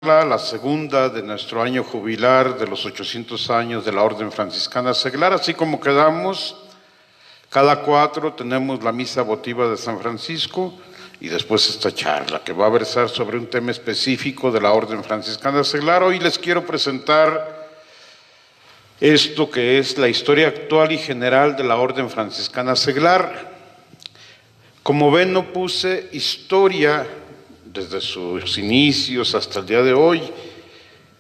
La segunda de nuestro año jubilar de los 800 años de la Orden Franciscana Seglar. Así como quedamos, cada 4 tenemos la misa votiva de San Francisco y después esta charla que va a versar sobre un tema específico de la Orden Franciscana Seglar. Hoy les quiero presentar esto que es la historia actual y general de la Orden Franciscana Seglar. Como ven, no puse historia desde sus inicios hasta el día de hoy.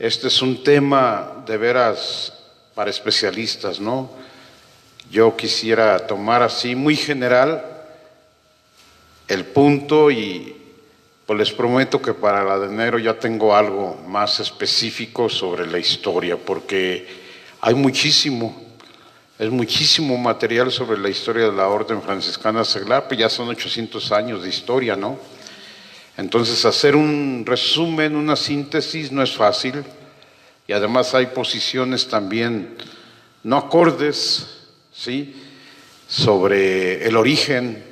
Este es un tema de veras para especialistas, ¿no? Yo quisiera tomar así muy general el punto y pues les prometo que para la de enero ya tengo algo más específico sobre la historia, porque hay muchísimo material sobre la historia de la Orden Franciscana Seglar, pues ya son 800 años de historia, ¿no? Entonces, hacer un resumen, una síntesis no es fácil, y además hay posiciones también no acordes, ¿sí?, sobre el origen.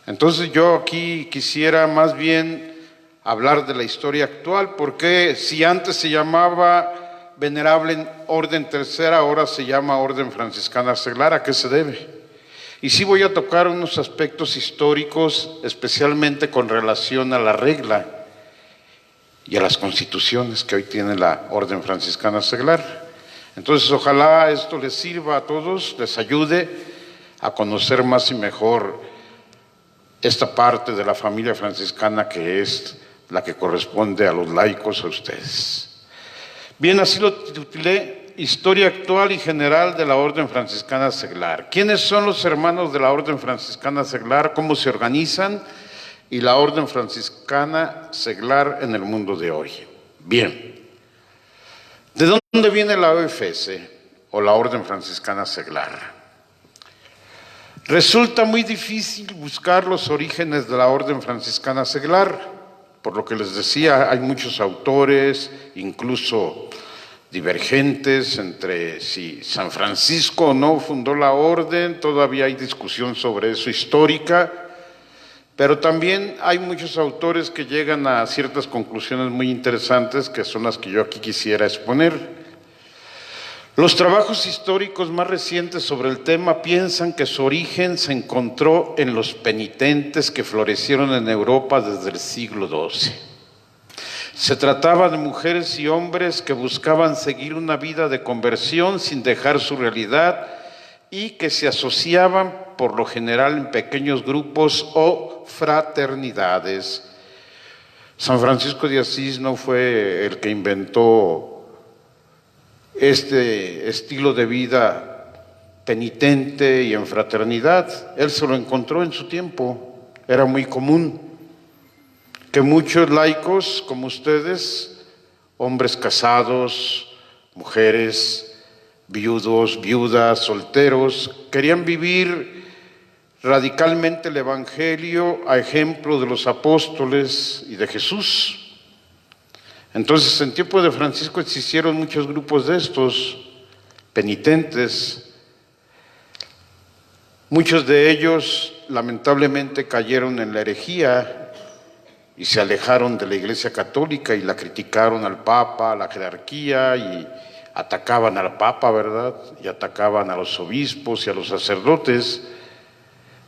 Entonces, yo aquí quisiera más bien hablar de la historia actual, porque si antes se llamaba Venerable Orden Tercera, ahora se llama Orden Franciscana Seglar. ¿A qué se debe? Y sí voy a tocar unos aspectos históricos, especialmente con relación a la regla y a las constituciones que hoy tiene la Orden Franciscana Seglar. Entonces, ojalá esto les sirva a todos, les ayude a conocer más y mejor esta parte de la familia franciscana que es la que corresponde a los laicos, a ustedes. Bien, así lo titulé: Historia actual y general de la Orden Franciscana Seglar. ¿Quiénes son los hermanos de la Orden Franciscana Seglar? ¿Cómo se organizan? Y la Orden Franciscana Seglar en el mundo de hoy. Bien. ¿De dónde viene la OFS o la Orden Franciscana Seglar? Resulta muy difícil buscar los orígenes de la Orden Franciscana Seglar. Por lo que les decía, hay muchos autores, incluso divergentes entre si San Francisco o no fundó la orden. Todavía hay discusión sobre eso histórica, pero también hay muchos autores que llegan a ciertas conclusiones muy interesantes, que son las que yo aquí quisiera exponer. Los trabajos históricos más recientes sobre el tema piensan que su origen se encontró en los penitentes que florecieron en Europa desde el siglo XII. Se trataba de mujeres y hombres que buscaban seguir una vida de conversión sin dejar su realidad y que se asociaban por lo general en pequeños grupos o fraternidades. San Francisco de Asís no fue el que inventó este estilo de vida penitente y en fraternidad. Él se lo encontró en su tiempo. Era muy común que muchos laicos como ustedes, hombres casados, mujeres, viudos, viudas, solteros, querían vivir radicalmente el Evangelio a ejemplo de los apóstoles y de Jesús. Entonces, en tiempo de Francisco existieron muchos grupos de estos penitentes. Muchos de ellos lamentablemente cayeron en la herejía y se alejaron de la Iglesia Católica y la criticaron al Papa, a la jerarquía, y atacaban al Papa, ¿verdad? Y atacaban a los obispos y a los sacerdotes.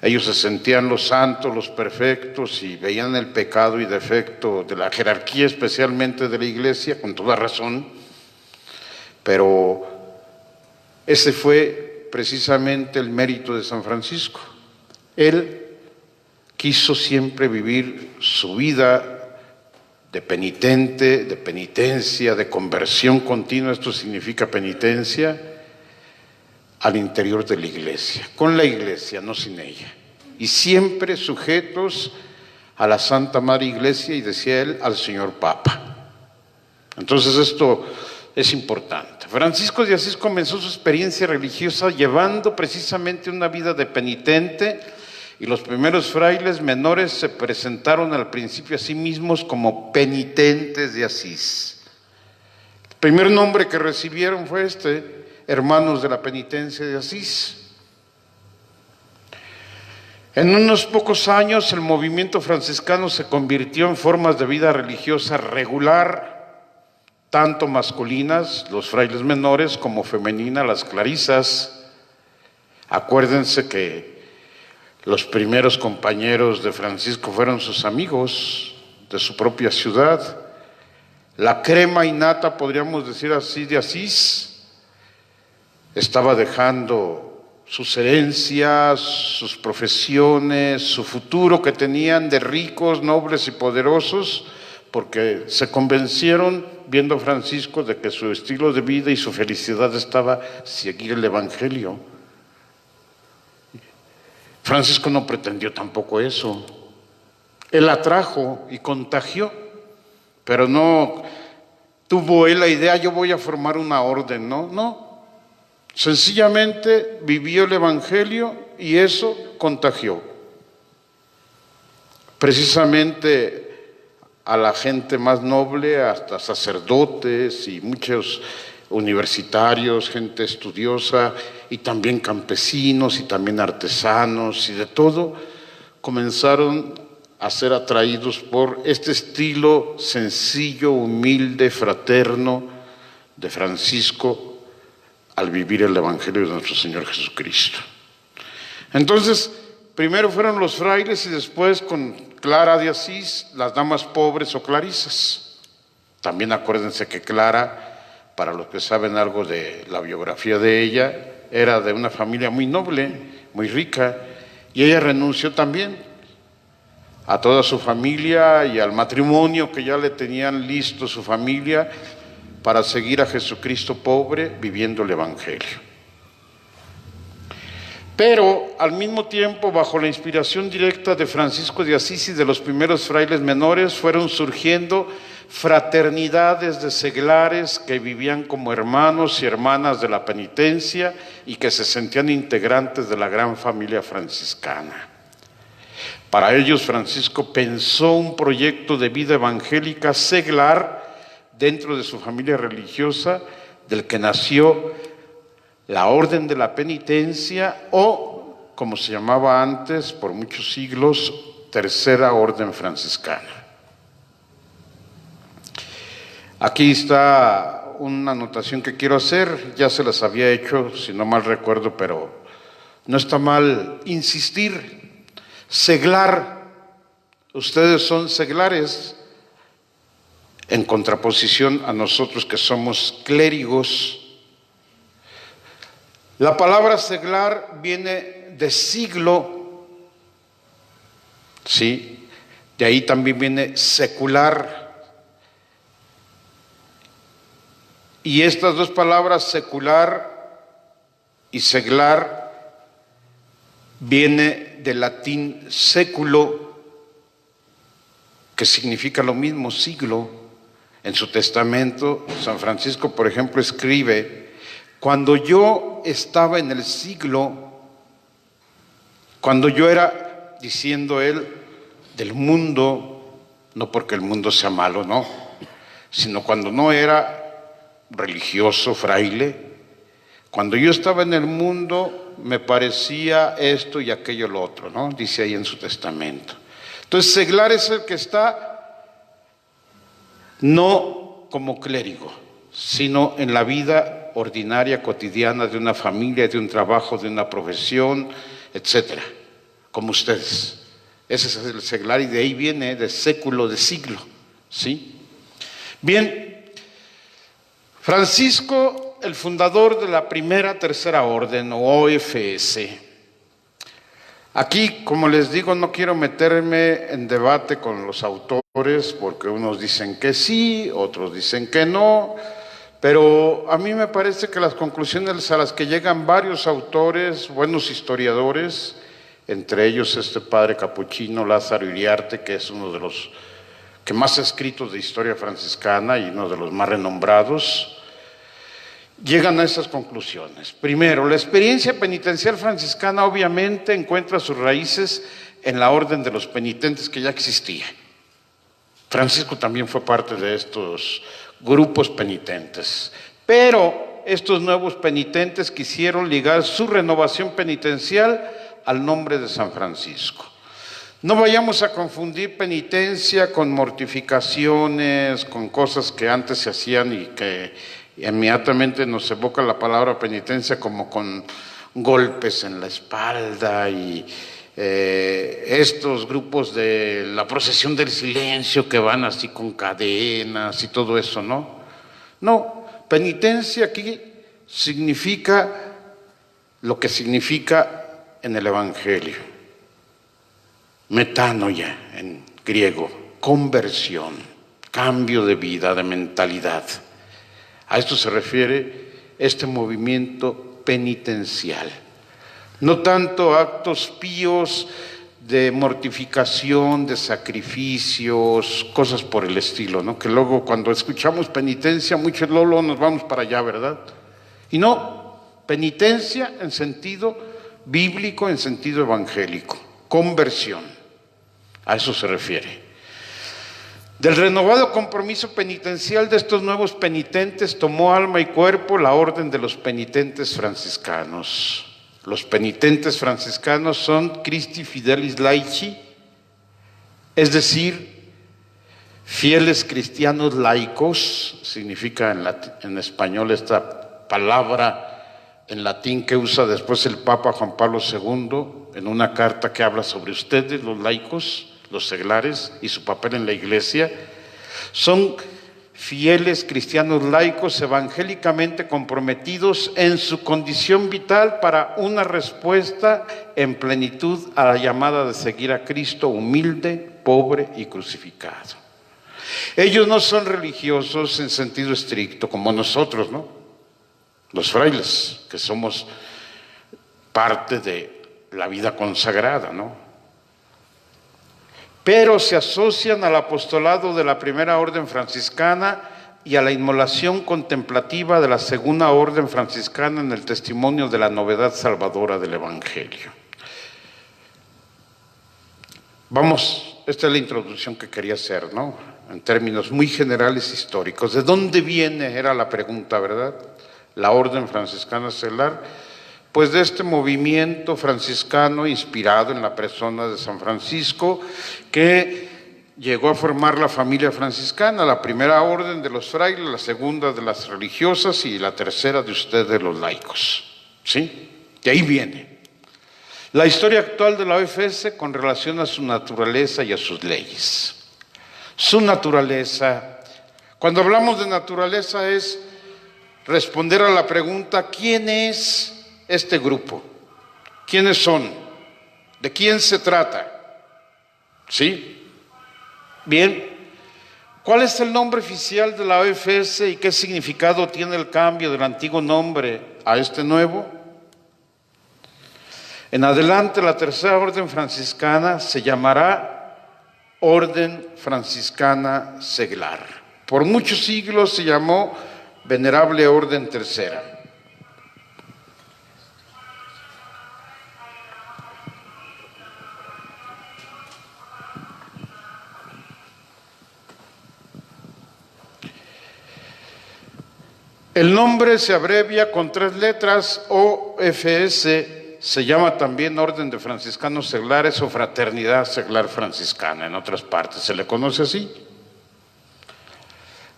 Ellos se sentían los santos, los perfectos, y veían el pecado y defecto de la jerarquía, especialmente de la Iglesia, con toda razón. Pero ese fue precisamente el mérito de San Francisco. Él quiso siempre vivir su vida de penitente, de penitencia, de conversión continua. Esto significa penitencia al interior de la Iglesia, con la Iglesia, no sin ella, y siempre sujetos a la Santa Madre Iglesia y, decía él, al señor Papa. Entonces esto es importante. Francisco de Asís comenzó su experiencia religiosa llevando precisamente una vida de penitente, y los primeros frailes menores se presentaron al principio a sí mismos como penitentes de Asís. El primer nombre que recibieron fue hermanos de la penitencia de Asís. En unos pocos años el movimiento franciscano se convirtió en formas de vida religiosa regular tanto masculinas, los frailes menores, como femeninas, las clarisas. Acuérdense que los primeros compañeros de Francisco fueron sus amigos de su propia ciudad. La crema innata, podríamos decir así, de Asís, estaba dejando sus herencias, sus profesiones, su futuro que tenían de ricos, nobles y poderosos, porque se convencieron, viendo a Francisco, de que su estilo de vida y su felicidad estaba seguir el Evangelio. Francisco no pretendió tampoco eso. Él atrajo y contagió, pero no tuvo él la idea, yo voy a formar una orden, no. Sencillamente vivió el Evangelio y eso contagió. Precisamente a la gente más noble, hasta sacerdotes y muchos universitarios, gente estudiosa, y también campesinos y también artesanos y de todo, comenzaron a ser atraídos por este estilo sencillo, humilde, fraterno de Francisco al vivir el Evangelio de nuestro Señor Jesucristo. Entonces, primero fueron los frailes y después, con Clara de Asís, las damas pobres o clarisas. También acuérdense que Clara, para los que saben algo de la biografía de ella, era de una familia muy noble, muy rica, y ella renunció también a toda su familia y al matrimonio que ya le tenían listo su familia para seguir a Jesucristo pobre viviendo el Evangelio. Pero al mismo tiempo, bajo la inspiración directa de Francisco de Asís y de los primeros frailes menores, fueron surgiendo fraternidades de seglares que vivían como hermanos y hermanas de la penitencia y que se sentían integrantes de la gran familia franciscana. Para ellos, Francisco pensó un proyecto de vida evangélica seglar dentro de su familia religiosa, del que nació la Orden de la Penitencia, o, como se llamaba antes por muchos siglos, Tercera Orden Franciscana. Aquí está una anotación que quiero hacer, ya se las había hecho, si no mal recuerdo, pero no está mal insistir. Seglar, ustedes son seglares, en contraposición a nosotros que somos clérigos. La palabra seglar viene de siglo, ¿sí? De ahí también viene secular. Y estas dos palabras, secular y seglar, viene del latín século, que significa lo mismo, siglo. En su testamento, San Francisco, por ejemplo, escribe: cuando yo estaba en el siglo, cuando yo era, diciendo él, del mundo, no porque el mundo sea malo, no, sino cuando no era religioso, fraile, cuando yo estaba en el mundo me parecía esto y aquello lo otro, ¿no? Dice ahí en su testamento. Entonces, seglar es el que está no como clérigo, sino en la vida ordinaria, cotidiana de una familia, de un trabajo, de una profesión, etcétera, como ustedes. Ese es el seglar y de ahí viene de século, de siglo, ¿sí? Bien, Francisco, el fundador de la primera tercera orden o OFS. Aquí, como les digo, no quiero meterme en debate con los autores, porque unos dicen que sí, otros dicen que no, pero a mí me parece que las conclusiones a las que llegan varios autores, buenos historiadores, entre ellos este padre capuchino Lázaro Iriarte, que es uno de los que más ha escrito de historia franciscana y uno de los más renombrados, llegan a esas conclusiones. Primero, la experiencia penitencial franciscana obviamente encuentra sus raíces en la orden de los penitentes que ya existía. Francisco también fue parte de estos grupos penitentes, pero estos nuevos penitentes quisieron ligar su renovación penitencial al nombre de San Francisco. No vayamos a confundir penitencia con mortificaciones, con cosas que antes se hacían y que inmediatamente nos evoca la palabra penitencia como con golpes en la espalda y estos grupos de la procesión del silencio que van así con cadenas y todo eso, ¿no? No, penitencia aquí significa lo que significa en el Evangelio. Metanoia en griego, conversión, cambio de vida, de mentalidad. A esto se refiere este movimiento penitencial. No tanto actos píos de mortificación, de sacrificios, cosas por el estilo, ¿no? Que luego cuando escuchamos penitencia, muchos lolo nos vamos para allá, ¿verdad? Y no, penitencia en sentido bíblico, en sentido evangélico, conversión. A eso se refiere. Del renovado compromiso penitencial de estos nuevos penitentes tomó alma y cuerpo la orden de los penitentes franciscanos. Los penitentes franciscanos son Christi Fidelis Laici, es decir, fieles cristianos laicos, significa en español esta palabra en latín que usa después el Papa Juan Pablo II en una carta que habla sobre ustedes, los laicos, los seglares y su papel en la iglesia. Son fieles cristianos laicos evangélicamente comprometidos en su condición vital para una respuesta en plenitud a la llamada de seguir a Cristo humilde, pobre y crucificado. Ellos no son religiosos en sentido estricto como nosotros, ¿no? Los frailes, que somos parte de la vida consagrada, ¿no? Pero se asocian al apostolado de la primera orden franciscana y a la inmolación contemplativa de la segunda orden franciscana en el testimonio de la novedad salvadora del Evangelio. Vamos, esta es la introducción que quería hacer, ¿no? En términos muy generales históricos. ¿De dónde viene? Era la pregunta, ¿verdad? La orden franciscana seglar. Pues de este movimiento franciscano inspirado en la persona de San Francisco, que llegó a formar la familia franciscana, la primera orden de los frailes, la segunda de las religiosas y la tercera de ustedes de los laicos. ¿Sí? De ahí viene. La historia actual de la OFS con relación a su naturaleza y a sus leyes. Su naturaleza, cuando hablamos de naturaleza es responder a la pregunta, ¿quién es este grupo? ¿Quiénes son? ¿De quién se trata? ¿Sí? Bien. ¿Cuál es el nombre oficial de la OFS y qué significado tiene el cambio del antiguo nombre a este nuevo? En adelante, la tercera orden franciscana se llamará Orden Franciscana Seglar. Por muchos siglos se llamó Venerable Orden Tercera. El nombre se abrevia con 3 letras, OFS, se llama también Orden de Franciscanos Seglares o Fraternidad Seglar Franciscana, en otras partes se le conoce así.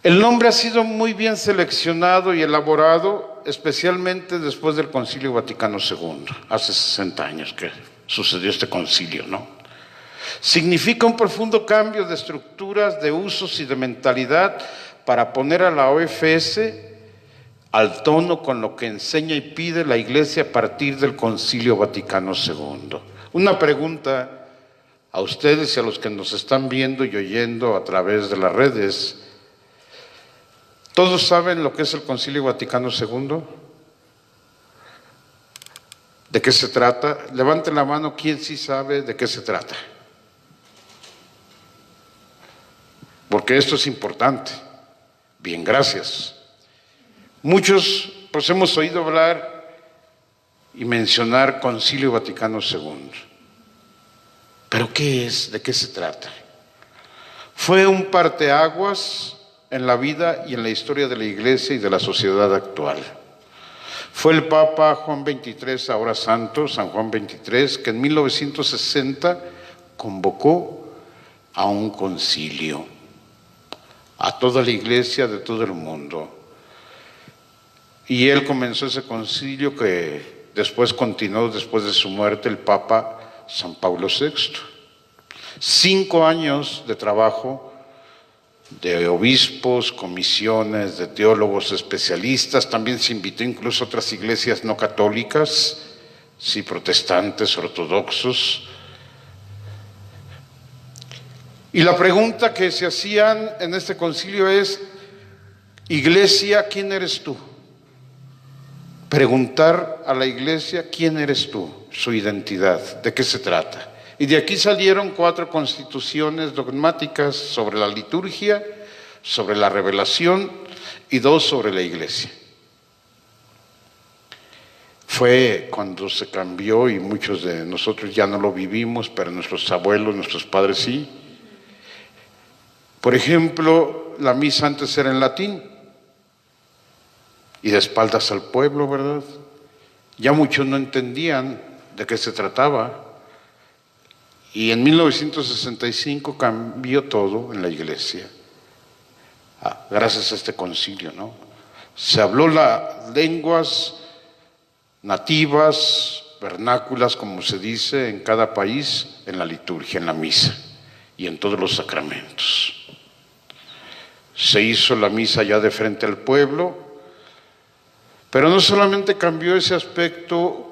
El nombre ha sido muy bien seleccionado y elaborado, especialmente después del Concilio Vaticano II, hace 60 años que sucedió este concilio, ¿no? Significa un profundo cambio de estructuras, de usos y de mentalidad para poner a la OFS al tono con lo que enseña y pide la Iglesia a partir del Concilio Vaticano II. Una pregunta a ustedes y a los que nos están viendo y oyendo a través de las redes. ¿Todos saben lo que es el Concilio Vaticano II? ¿De qué se trata? Levanten la mano, ¿quién sí sabe de qué se trata? Porque esto es importante. Bien, gracias. Muchos pues hemos oído hablar y mencionar Concilio Vaticano II. ¿Pero qué es? ¿De qué se trata? Fue un parteaguas en la vida y en la historia de la Iglesia y de la sociedad actual. Fue el Papa Juan XXIII, ahora santo, San Juan XXIII, que en 1960 convocó a un concilio, a toda la iglesia de todo el mundo. Y él comenzó ese concilio que después continuó, después de su muerte, el Papa San Pablo VI. 5 años de trabajo de obispos, comisiones, de teólogos especialistas. También se invitó incluso a otras iglesias no católicas, sí, protestantes, ortodoxos. Y la pregunta que se hacían en este concilio es: Iglesia, ¿quién eres tú? Preguntar a la iglesia: ¿quién eres tú? Su identidad, ¿de qué se trata? Y de aquí salieron 4 constituciones dogmáticas sobre la liturgia, sobre la revelación y 2 sobre la iglesia. Fue cuando se cambió, y muchos de nosotros ya no lo vivimos, pero nuestros abuelos, nuestros padres sí. Por ejemplo, la misa antes era en latín y de espaldas al pueblo, ¿verdad? Ya muchos no entendían de qué se trataba. Y en 1965 cambió todo en la iglesia, gracias a este concilio, ¿no? Se habló las lenguas nativas, vernáculas, como se dice en cada país, en la liturgia, en la misa y en todos los sacramentos. Se hizo la misa ya de frente al pueblo, pero no solamente cambió ese aspecto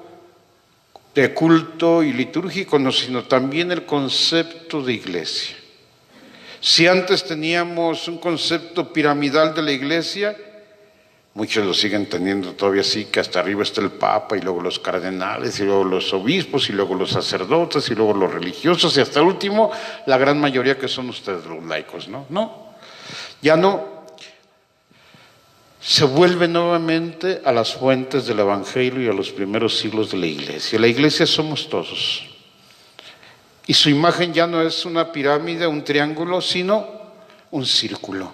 de culto y litúrgico, sino también el concepto de iglesia. Si antes teníamos un concepto piramidal de la iglesia, muchos lo siguen teniendo todavía así, que hasta arriba está el Papa, y luego los cardenales, y luego los obispos, y luego los sacerdotes, y luego los religiosos, y hasta el último, la gran mayoría que son ustedes los laicos, ¿no? No, ya no. Se vuelve nuevamente a las fuentes del Evangelio y a los primeros siglos de la iglesia. La iglesia somos todos. Y su imagen ya no es una pirámide, un triángulo, sino un círculo.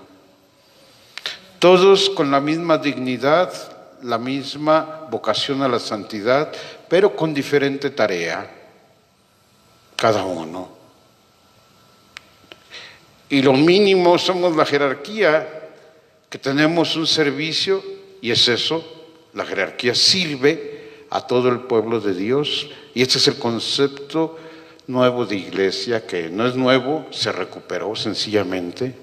Todos con la misma dignidad, la misma vocación a la santidad, pero con diferente tarea, cada uno. Y lo mínimo somos la jerarquía, que tenemos un servicio, y es eso, la jerarquía sirve a todo el pueblo de Dios, y este es el concepto nuevo de iglesia, que no es nuevo, se recuperó sencillamente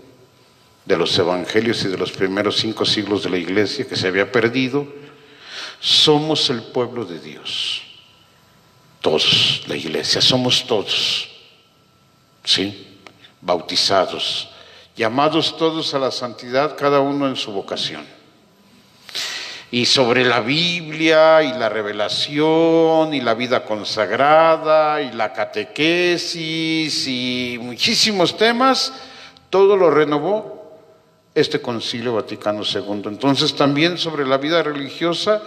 de los evangelios y de los primeros 5 siglos de la iglesia, que se había perdido. Somos el pueblo de Dios, todos, la iglesia, somos todos, ¿sí? Bautizados, llamados todos a la santidad, cada uno en su vocación. Y sobre la Biblia y la revelación y la vida consagrada y la catequesis y muchísimos temas, todo lo renovó este Concilio Vaticano II. Entonces también sobre la vida religiosa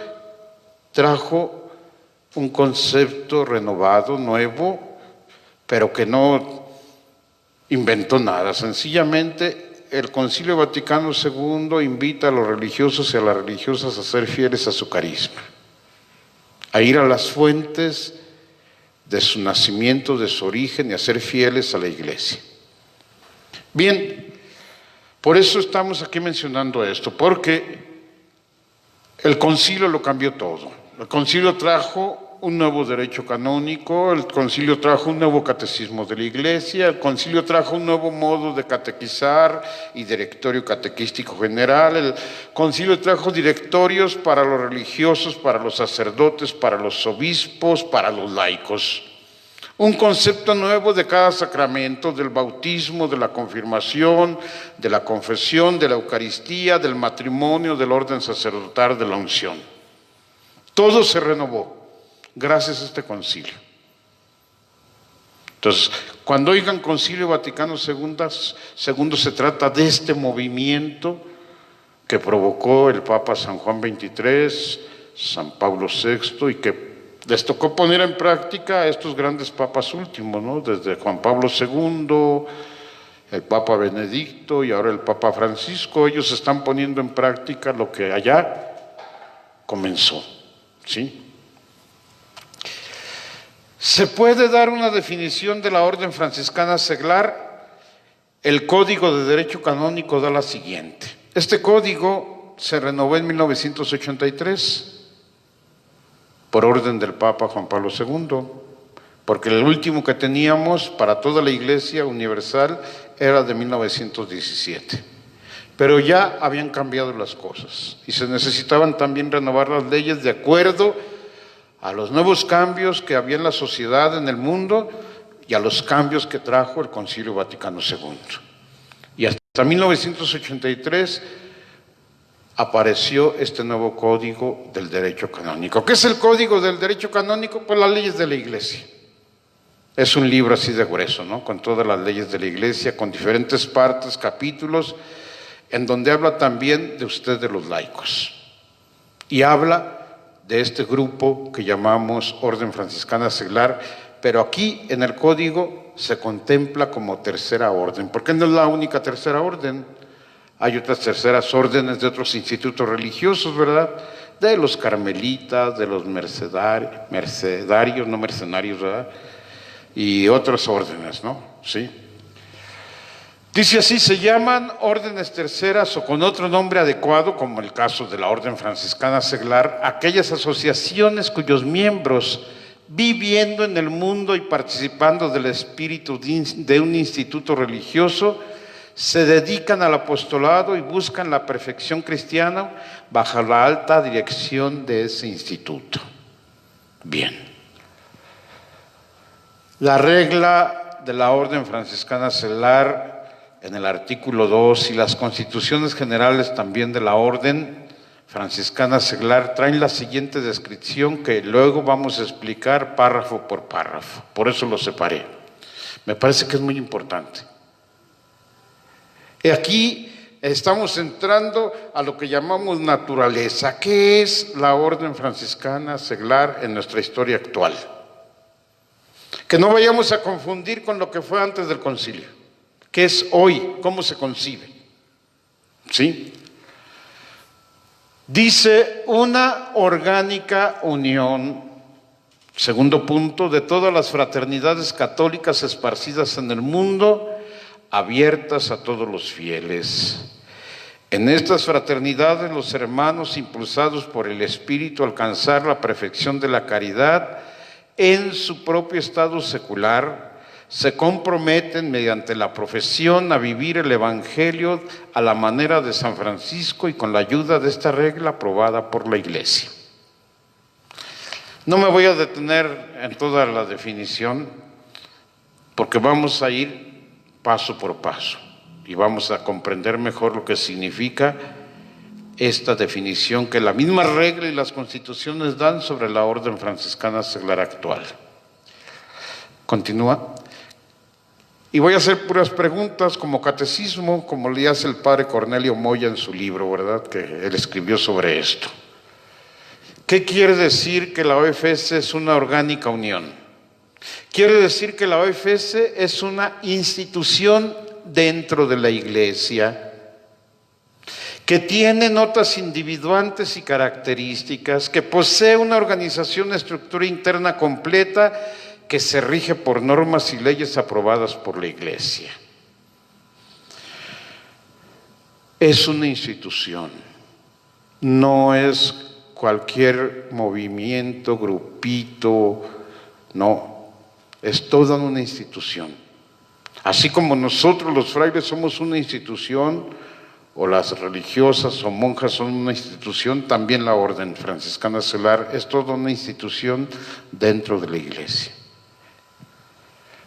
trajo un concepto renovado, nuevo, pero que no inventó nada. Sencillamente el Concilio Vaticano II invita a los religiosos y a las religiosas a ser fieles a su carisma, a ir a las fuentes de su nacimiento, de su origen, y a ser fieles a la iglesia. Bien, por eso estamos aquí mencionando esto, porque el concilio lo cambió todo. El concilio trajo un nuevo derecho canónico, el concilio trajo un nuevo catecismo de la iglesia, el concilio trajo un nuevo modo de catequizar y directorio catequístico general, el concilio trajo directorios para los religiosos, para los sacerdotes, para los obispos, para los laicos. Un concepto nuevo de cada sacramento, del bautismo, de la confirmación, de la confesión, de la Eucaristía, del matrimonio, del orden sacerdotal, de la unción. Todo se renovó gracias a este concilio. Entonces, cuando oigan Concilio Vaticano II, se trata de este movimiento que provocó el Papa San Juan XXIII, San Pablo VI, y que les tocó poner en práctica a estos grandes papas últimos, ¿no? Desde Juan Pablo II, el Papa Benedicto y ahora el Papa Francisco. Ellos están poniendo en práctica lo que allá comenzó, ¿sí? Se puede dar una definición de la Orden Franciscana Seglar. El Código de Derecho Canónico da la siguiente. Este código se renovó en 1983 por orden del Papa Juan Pablo II, porque el último que teníamos para toda la Iglesia Universal era de 1917. Pero ya habían cambiado las cosas y se necesitaban también renovar las leyes de acuerdo a los nuevos cambios que había en la sociedad, en el mundo, y a los cambios que trajo el Concilio Vaticano II. Y hasta 1983 apareció este nuevo Código del Derecho Canónico. ¿Qué es el Código del Derecho Canónico? Pues las leyes de la Iglesia. Es un libro así de grueso, ¿no? Con todas las leyes de la Iglesia, con diferentes partes, capítulos, en donde habla también de ustedes los laicos. Y habla de este grupo que llamamos Orden Franciscana Seglar, pero aquí en el Código se contempla como tercera orden, porque no es la única tercera orden. Hay otras terceras órdenes de otros institutos religiosos, ¿verdad? De los carmelitas, de los mercedarios, no mercenarios, ¿verdad? Y otras órdenes, ¿no? Sí. Dice así, se llaman órdenes terceras o con otro nombre adecuado, como el caso de la Orden Franciscana Seglar, aquellas asociaciones cuyos miembros, viviendo en el mundo y participando del espíritu de un instituto religioso, se dedican al apostolado y buscan la perfección cristiana bajo la alta dirección de ese instituto. Bien. La regla de la Orden Franciscana Seglar en el artículo 2 y las constituciones generales también de la Orden Franciscana Seglar traen la siguiente descripción que luego vamos a explicar párrafo por párrafo. Por eso lo separé. Me parece que es muy importante. Y aquí estamos entrando a lo que llamamos naturaleza. ¿Qué es la Orden Franciscana Seglar en nuestra historia actual? Que no vayamos a confundir con lo que fue antes del concilio. ¿Qué es hoy? ¿Cómo se concibe? ¿Sí? Dice una orgánica unión, segundo punto, de todas las fraternidades católicas esparcidas en el mundo, abiertas a todos los fieles. En estas fraternidades los hermanos, impulsados por el Espíritu, alcanzar la perfección de la caridad en su propio estado secular, se comprometen mediante la profesión a vivir el Evangelio a la manera de San Francisco y con la ayuda de esta regla aprobada por la Iglesia. No me voy a detener en toda la definición porque vamos a ir paso por paso y vamos a comprender mejor lo que significa esta definición que la misma regla y las constituciones dan sobre la Orden Franciscana Seglar actual. Continúa. Y voy a hacer puras preguntas como catecismo, como le hace el padre Cornelio Moya en su libro, ¿verdad? Que él escribió sobre esto. ¿Qué quiere decir que la OFS es una orgánica unión? Quiere decir que la OFS es una institución dentro de la Iglesia, que tiene notas individuantes y características, que posee una organización, estructura interna completa, que se rige por normas y leyes aprobadas por la Iglesia. Es una institución, no es cualquier movimiento, grupito, no, es toda una institución. Así como nosotros los frailes somos una institución, o las religiosas o monjas son una institución, también la Orden Franciscana Seglar es toda una institución dentro de la Iglesia,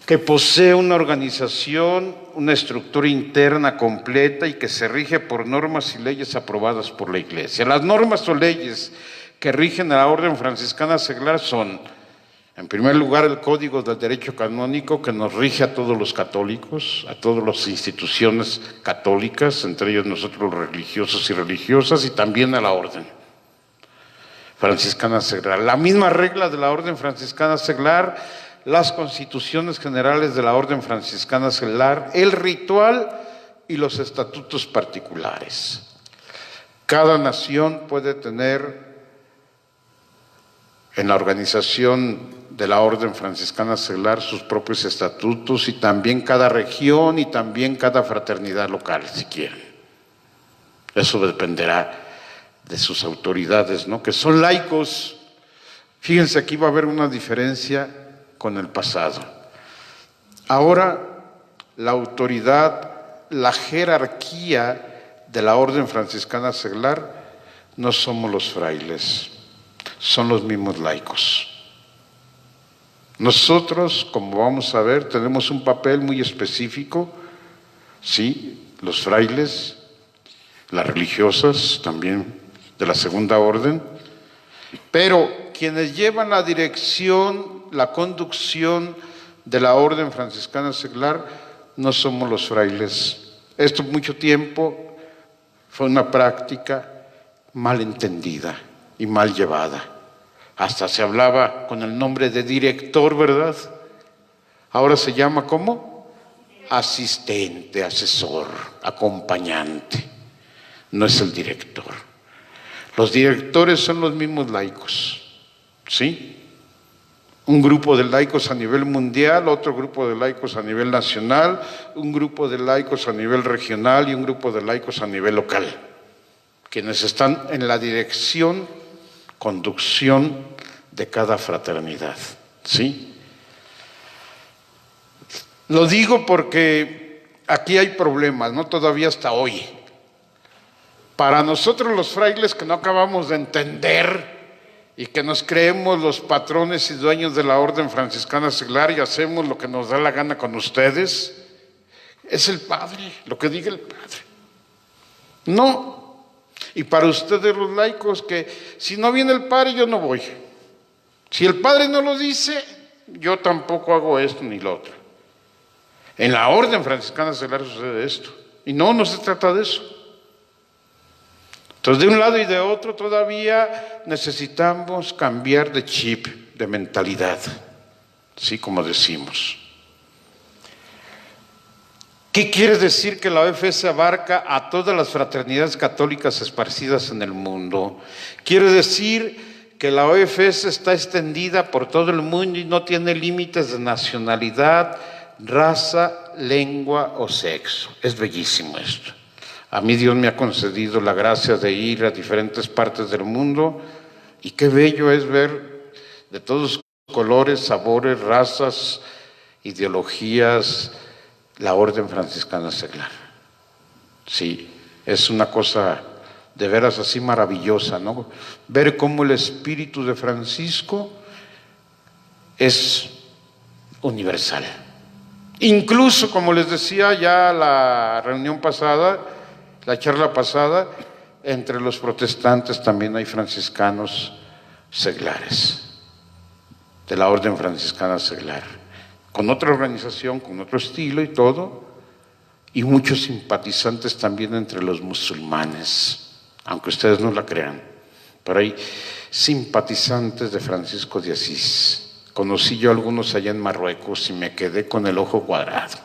que posee una organización, una estructura interna completa y que se rige por normas y leyes aprobadas por la Iglesia. Las normas o leyes que rigen a la Orden Franciscana Seglar son, en primer lugar, el Código del Derecho Canónico, que nos rige a todos los católicos, a todas las instituciones católicas, entre ellos nosotros los religiosos y religiosas, y también a la Orden Franciscana Seglar. La misma regla de la Orden Franciscana Seglar, las constituciones generales de la Orden Franciscana Seglar, el ritual y los estatutos particulares. Cada nación puede tener en la organización de la Orden Franciscana Seglar sus propios estatutos, y también cada región y también cada fraternidad local, si quieren. Eso dependerá de sus autoridades, ¿no? Que son laicos. Fíjense, aquí va a haber una diferencia con el pasado. Ahora, la autoridad, la jerarquía de la Orden Franciscana Seglar no somos los frailes, son los mismos laicos. Nosotros, como vamos a ver, tenemos un papel muy específico, sí, los frailes, las religiosas también de la segunda orden, pero quienes llevan la dirección, la conducción de la Orden Franciscana Seglar no somos los frailes. Esto mucho tiempo fue una práctica mal entendida y mal llevada. Hasta se hablaba con el nombre de director, ¿verdad? Ahora se llama ¿cómo? Asistente, asesor, acompañante. No es el director. Los directores son los mismos laicos, ¿sí? Un grupo de laicos a nivel mundial, otro grupo de laicos a nivel nacional, un grupo de laicos a nivel regional y un grupo de laicos a nivel local, quienes están en la dirección, conducción de cada fraternidad, ¿sí? Lo digo porque aquí hay problemas, ¿no? Todavía hasta hoy. Para nosotros los frailes que no acabamos de entender y que nos creemos los patrones y dueños de la Orden Franciscana Seglar y hacemos lo que nos da la gana con ustedes, es el Padre, lo que diga el Padre. No. Y para ustedes los laicos, que si no viene el Padre yo no voy. Si el Padre no lo dice, yo tampoco hago esto ni lo otro. En la Orden Franciscana Seglar sucede esto. Y no se trata de eso. Entonces, de un lado y de otro todavía necesitamos cambiar de chip, de mentalidad, ¿sí? Como decimos. ¿Qué quiere decir que la OFS abarca a todas las fraternidades católicas esparcidas en el mundo? Quiere decir que la OFS está extendida por todo el mundo y no tiene límites de nacionalidad, raza, lengua o sexo. Es bellísimo esto. A mí Dios me ha concedido la gracia de ir a diferentes partes del mundo y qué bello es ver de todos colores, sabores, razas, ideologías, la Orden Franciscana Seglar. Sí, es una cosa de veras así maravillosa, ¿no? Ver cómo el espíritu de Francisco es universal. Incluso, como les decía ya la reunión pasada, la charla pasada, entre los protestantes también hay franciscanos seglares, de la Orden Franciscana Seglar, con otra organización, con otro estilo y todo, y muchos simpatizantes también entre los musulmanes, aunque ustedes no la crean, pero hay simpatizantes de Francisco de Asís. Conocí yo a algunos allá en Marruecos y me quedé con el ojo cuadrado,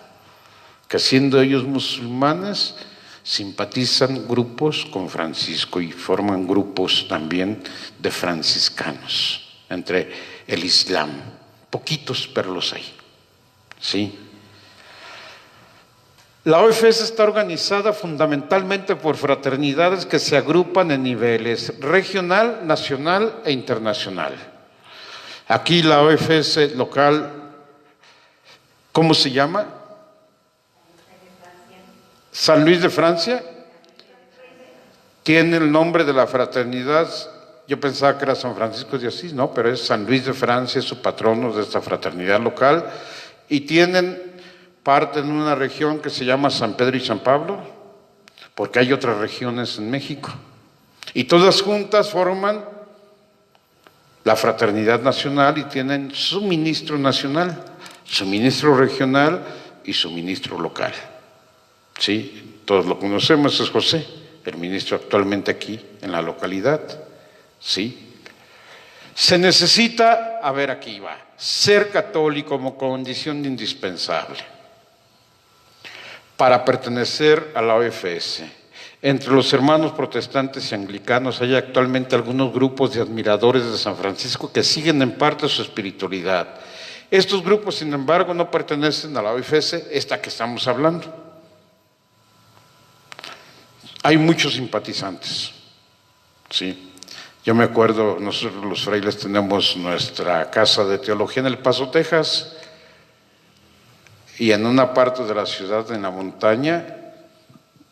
que siendo ellos musulmanes, simpatizan grupos con Francisco y forman grupos también de franciscanos entre el Islam. Poquitos, pero los hay. ¿Sí? La OFS está organizada fundamentalmente por fraternidades que se agrupan en niveles regional, nacional e internacional. Aquí la OFS local, ¿cómo se llama? San Luis de Francia. Tiene el nombre de la fraternidad. Yo pensaba que era San Francisco de Asís, no, pero es San Luis de Francia, es su patrono de esta fraternidad local. Y tienen parte en una región que se llama San Pedro y San Pablo, porque hay otras regiones en México. Y todas juntas forman la fraternidad nacional y tienen su ministro nacional, su ministro regional y su ministro local. Sí, todos lo conocemos, es José, el ministro actualmente aquí en la localidad. Sí. Se necesita, a ver, aquí va, ser católico como condición indispensable para pertenecer a la OFS. Entre los hermanos protestantes y anglicanos hay actualmente algunos grupos de admiradores de San Francisco que siguen en parte su espiritualidad. Estos grupos, sin embargo, no pertenecen a la OFS, esta que estamos hablando. Hay muchos simpatizantes, ¿sí? Yo me acuerdo, nosotros los frailes tenemos nuestra casa de teología en El Paso, Texas, y en una parte de la ciudad, en la montaña,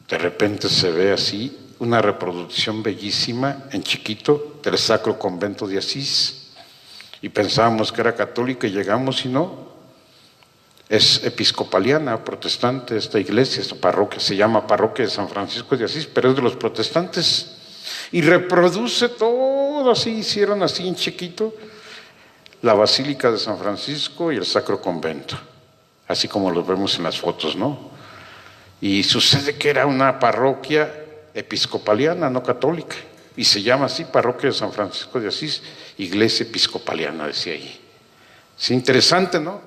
de repente se ve así una reproducción bellísima en chiquito del Sacro Convento de Asís, y pensábamos que era católica y llegamos y no, es episcopaliana, protestante esta iglesia, esta parroquia, se llama Parroquia de San Francisco de Asís, pero es de los protestantes, y reproduce todo así, hicieron así en chiquito la Basílica de San Francisco y el Sacro Convento, así como los vemos en las fotos, ¿no? Y sucede que era una parroquia episcopaliana, no católica, y se llama así, Parroquia de San Francisco de Asís, Iglesia Episcopaliana, decía ahí. Es interesante, ¿no?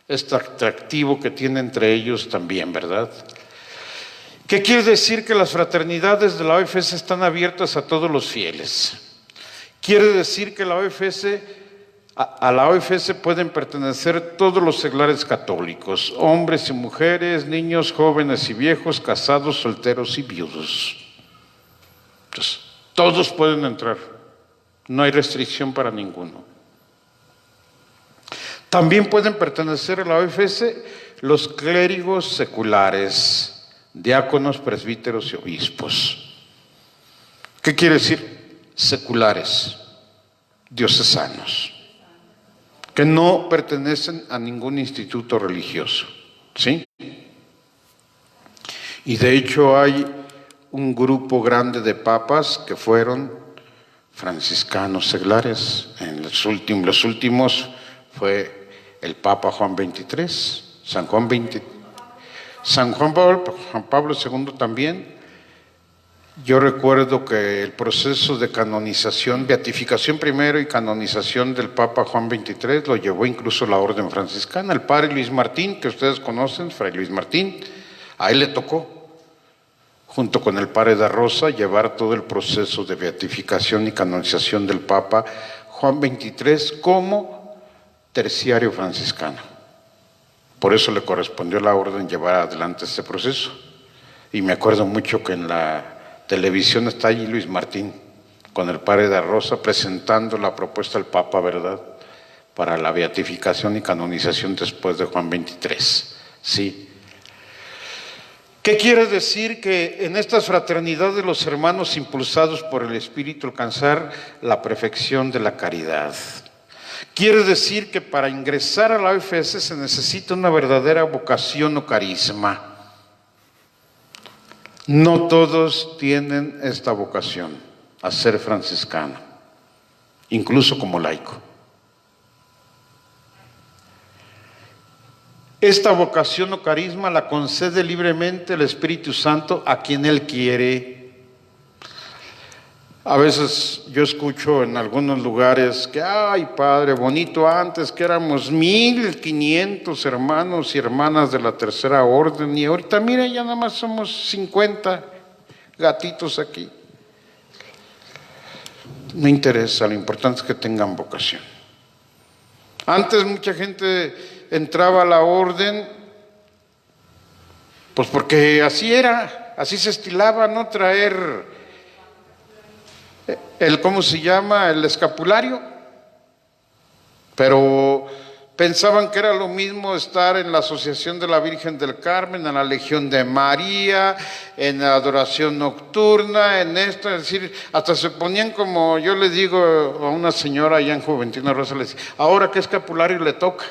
Este atractivo que tiene entre ellos también, ¿verdad? ¿Qué quiere decir? Que las fraternidades de la OFS están abiertas a todos los fieles. Quiere decir que a la OFS pueden pertenecer todos los seglares católicos, hombres y mujeres, niños, jóvenes y viejos, casados, solteros y viudos. Entonces, todos pueden entrar, no hay restricción para ninguno. También pueden pertenecer a la OFS los clérigos seculares, diáconos, presbíteros y obispos. ¿Qué quiere decir? Seculares, diocesanos, que no pertenecen a ningún instituto religioso, ¿sí? Y de hecho hay un grupo grande de papas que fueron franciscanos seglares. En los últimos fue el Papa Juan XXIII, San Juan Pablo II también. Yo recuerdo que el proceso de canonización, beatificación primero y canonización del Papa Juan XXIII lo llevó incluso la Orden Franciscana. El padre Luis Martín, que ustedes conocen, Fray Luis Martín, a él le tocó, junto con el padre da Rosa, llevar todo el proceso de beatificación y canonización del Papa Juan XXIII como terciario franciscano. Por eso le correspondió a la orden llevar adelante este proceso. Y me acuerdo mucho que en la televisión está allí Luis Martín con el padre da Rosa presentando la propuesta del Papa, ¿verdad?, para la beatificación y canonización después de Juan XXIII. Sí. ¿Qué quiere decir? Que en estas fraternidades los hermanos, impulsados por el Espíritu, alcanzar la perfección de la caridad. Quiere decir que para ingresar a la OFS se necesita una verdadera vocación o carisma. No todos tienen esta vocación a ser franciscano, incluso como laico. Esta vocación o carisma la concede libremente el Espíritu Santo a quien Él quiere. A veces yo escucho en algunos lugares que, ay padre, bonito antes que éramos 1500 hermanos y hermanas de la tercera orden, y ahorita mira, ya nada más somos 50 gatitos aquí. No interesa, lo importante es que tengan vocación. Antes mucha gente entraba a la orden, pues porque así era, así se estilaba, ¿no? Traer ¿cómo se llama? El escapulario. Pero pensaban que era lo mismo estar en la Asociación de la Virgen del Carmen, en la Legión de María, en la adoración nocturna, en esto, es decir, hasta se ponían como, yo le digo a una señora allá en Juventino Rosa, le decía, ahora qué escapulario le toca.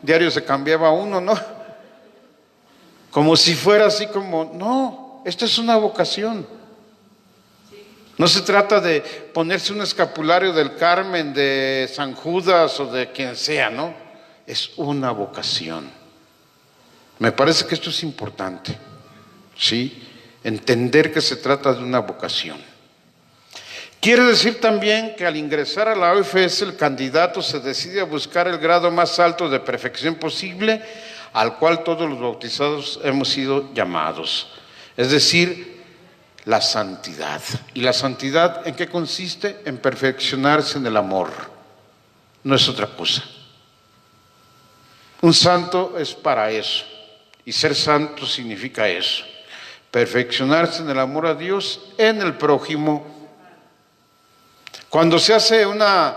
Diario se cambiaba uno, ¿no? Como si fuera así como, no, esto es una vocación. No se trata de ponerse un escapulario del Carmen, de San Judas o de quien sea, ¿no? Es una vocación. Me parece que esto es importante, ¿sí? Entender que se trata de una vocación. Quiere decir también que al ingresar a la OFS el candidato se decide a buscar el grado más alto de perfección posible al cual todos los bautizados hemos sido llamados. Es decir, la santidad. ¿Y la santidad en qué consiste? En perfeccionarse en el amor. No es otra cosa. Un santo es para eso. Y ser santo significa eso. Perfeccionarse en el amor a Dios, en el prójimo. Cuando se hace una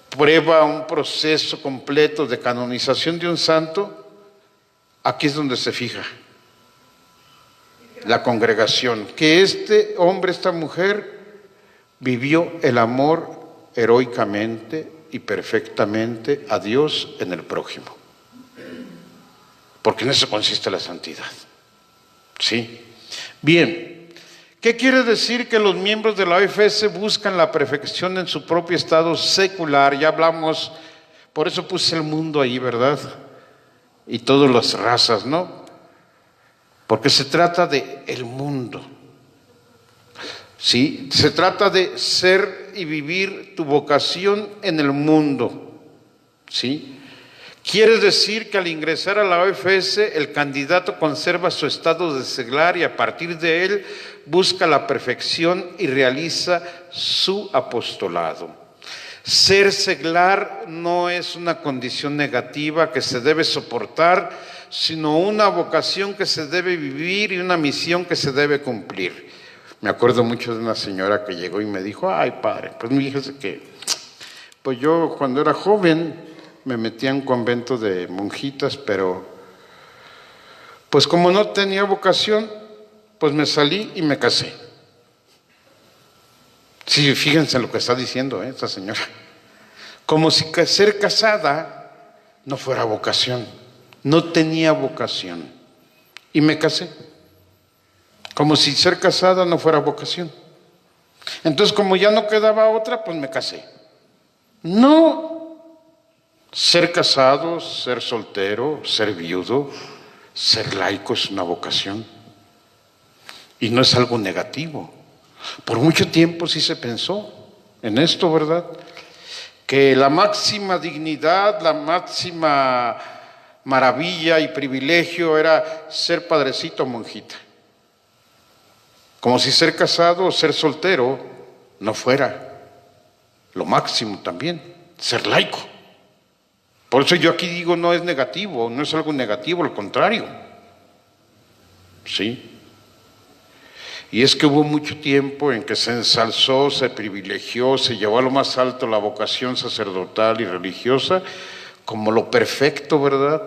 prueba, un proceso completo de canonización de un santo, aquí es donde se fija la congregación, que este hombre, esta mujer, vivió el amor heroicamente y perfectamente a Dios en el prójimo. Porque en eso consiste la santidad. ¿Sí? Bien, ¿qué quiere decir que los miembros de la OFS buscan la perfección en su propio estado secular? Ya hablamos, por eso puse el mundo ahí, ¿verdad? Y todas las razas, ¿no? Porque se trata de el mundo. ¿Sí? Se trata de ser y vivir tu vocación en el mundo. ¿Sí? Quiere decir que al ingresar a la OFS, el candidato conserva su estado de seglar y a partir de él busca la perfección y realiza su apostolado. Ser seglar no es una condición negativa que se debe soportar, sino una vocación que se debe vivir y una misión que se debe cumplir. Me acuerdo mucho de una señora que llegó y me dijo, ay padre, pues fíjese que, pues yo cuando era joven me metí a un convento de monjitas, pero pues como no tenía vocación, pues me salí y me casé. Sí, fíjense lo que está diciendo esta señora. Como si ser casada no fuera vocación. No tenía vocación. Y me casé. Como si ser casada no fuera vocación. Entonces, como ya no quedaba otra, pues me casé. No. Ser casado, ser soltero, ser viudo, ser laico es una vocación. Y no es algo negativo. Por mucho tiempo sí se pensó en esto, ¿verdad? Que la máxima dignidad, la máxima maravilla y privilegio era ser padrecito o monjita. Como si ser casado o ser soltero no fuera lo máximo también, ser laico. Por eso yo aquí digo no es negativo, no es algo negativo, al contrario. ¿Sí? Y es que hubo mucho tiempo en que se ensalzó, se privilegió, se llevó a lo más alto la vocación sacerdotal y religiosa como lo perfecto, ¿verdad?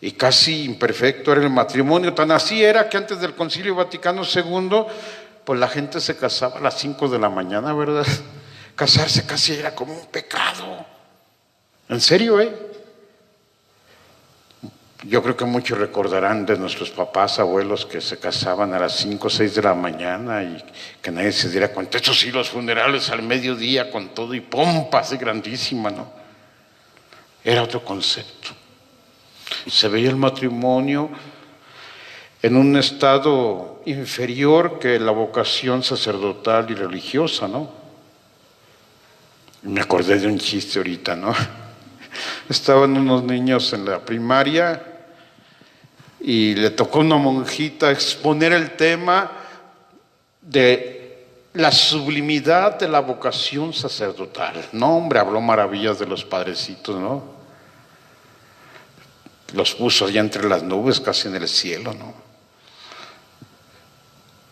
Y casi imperfecto era el matrimonio. Tan así era que antes del Concilio Vaticano II, pues la gente se casaba a las 5 de la mañana, ¿verdad? Casarse casi era como un pecado. En serio, Yo creo que muchos recordarán de nuestros papás, abuelos que se casaban a las 5 o 6 de la mañana y que nadie se diera cuenta. Eso sí, los funerales al mediodía con todo y pompa así grandísima, ¿no? Era otro concepto. Se veía el matrimonio en un estado inferior que la vocación sacerdotal y religiosa, ¿no? Me acordé de un chiste ahorita, ¿no? Estaban unos niños en la primaria y le tocó a una monjita exponer el tema de la sublimidad de la vocación sacerdotal. No, hombre, habló maravillas de los padrecitos, ¿no? Los puso allá entre las nubes, casi en el cielo, ¿no?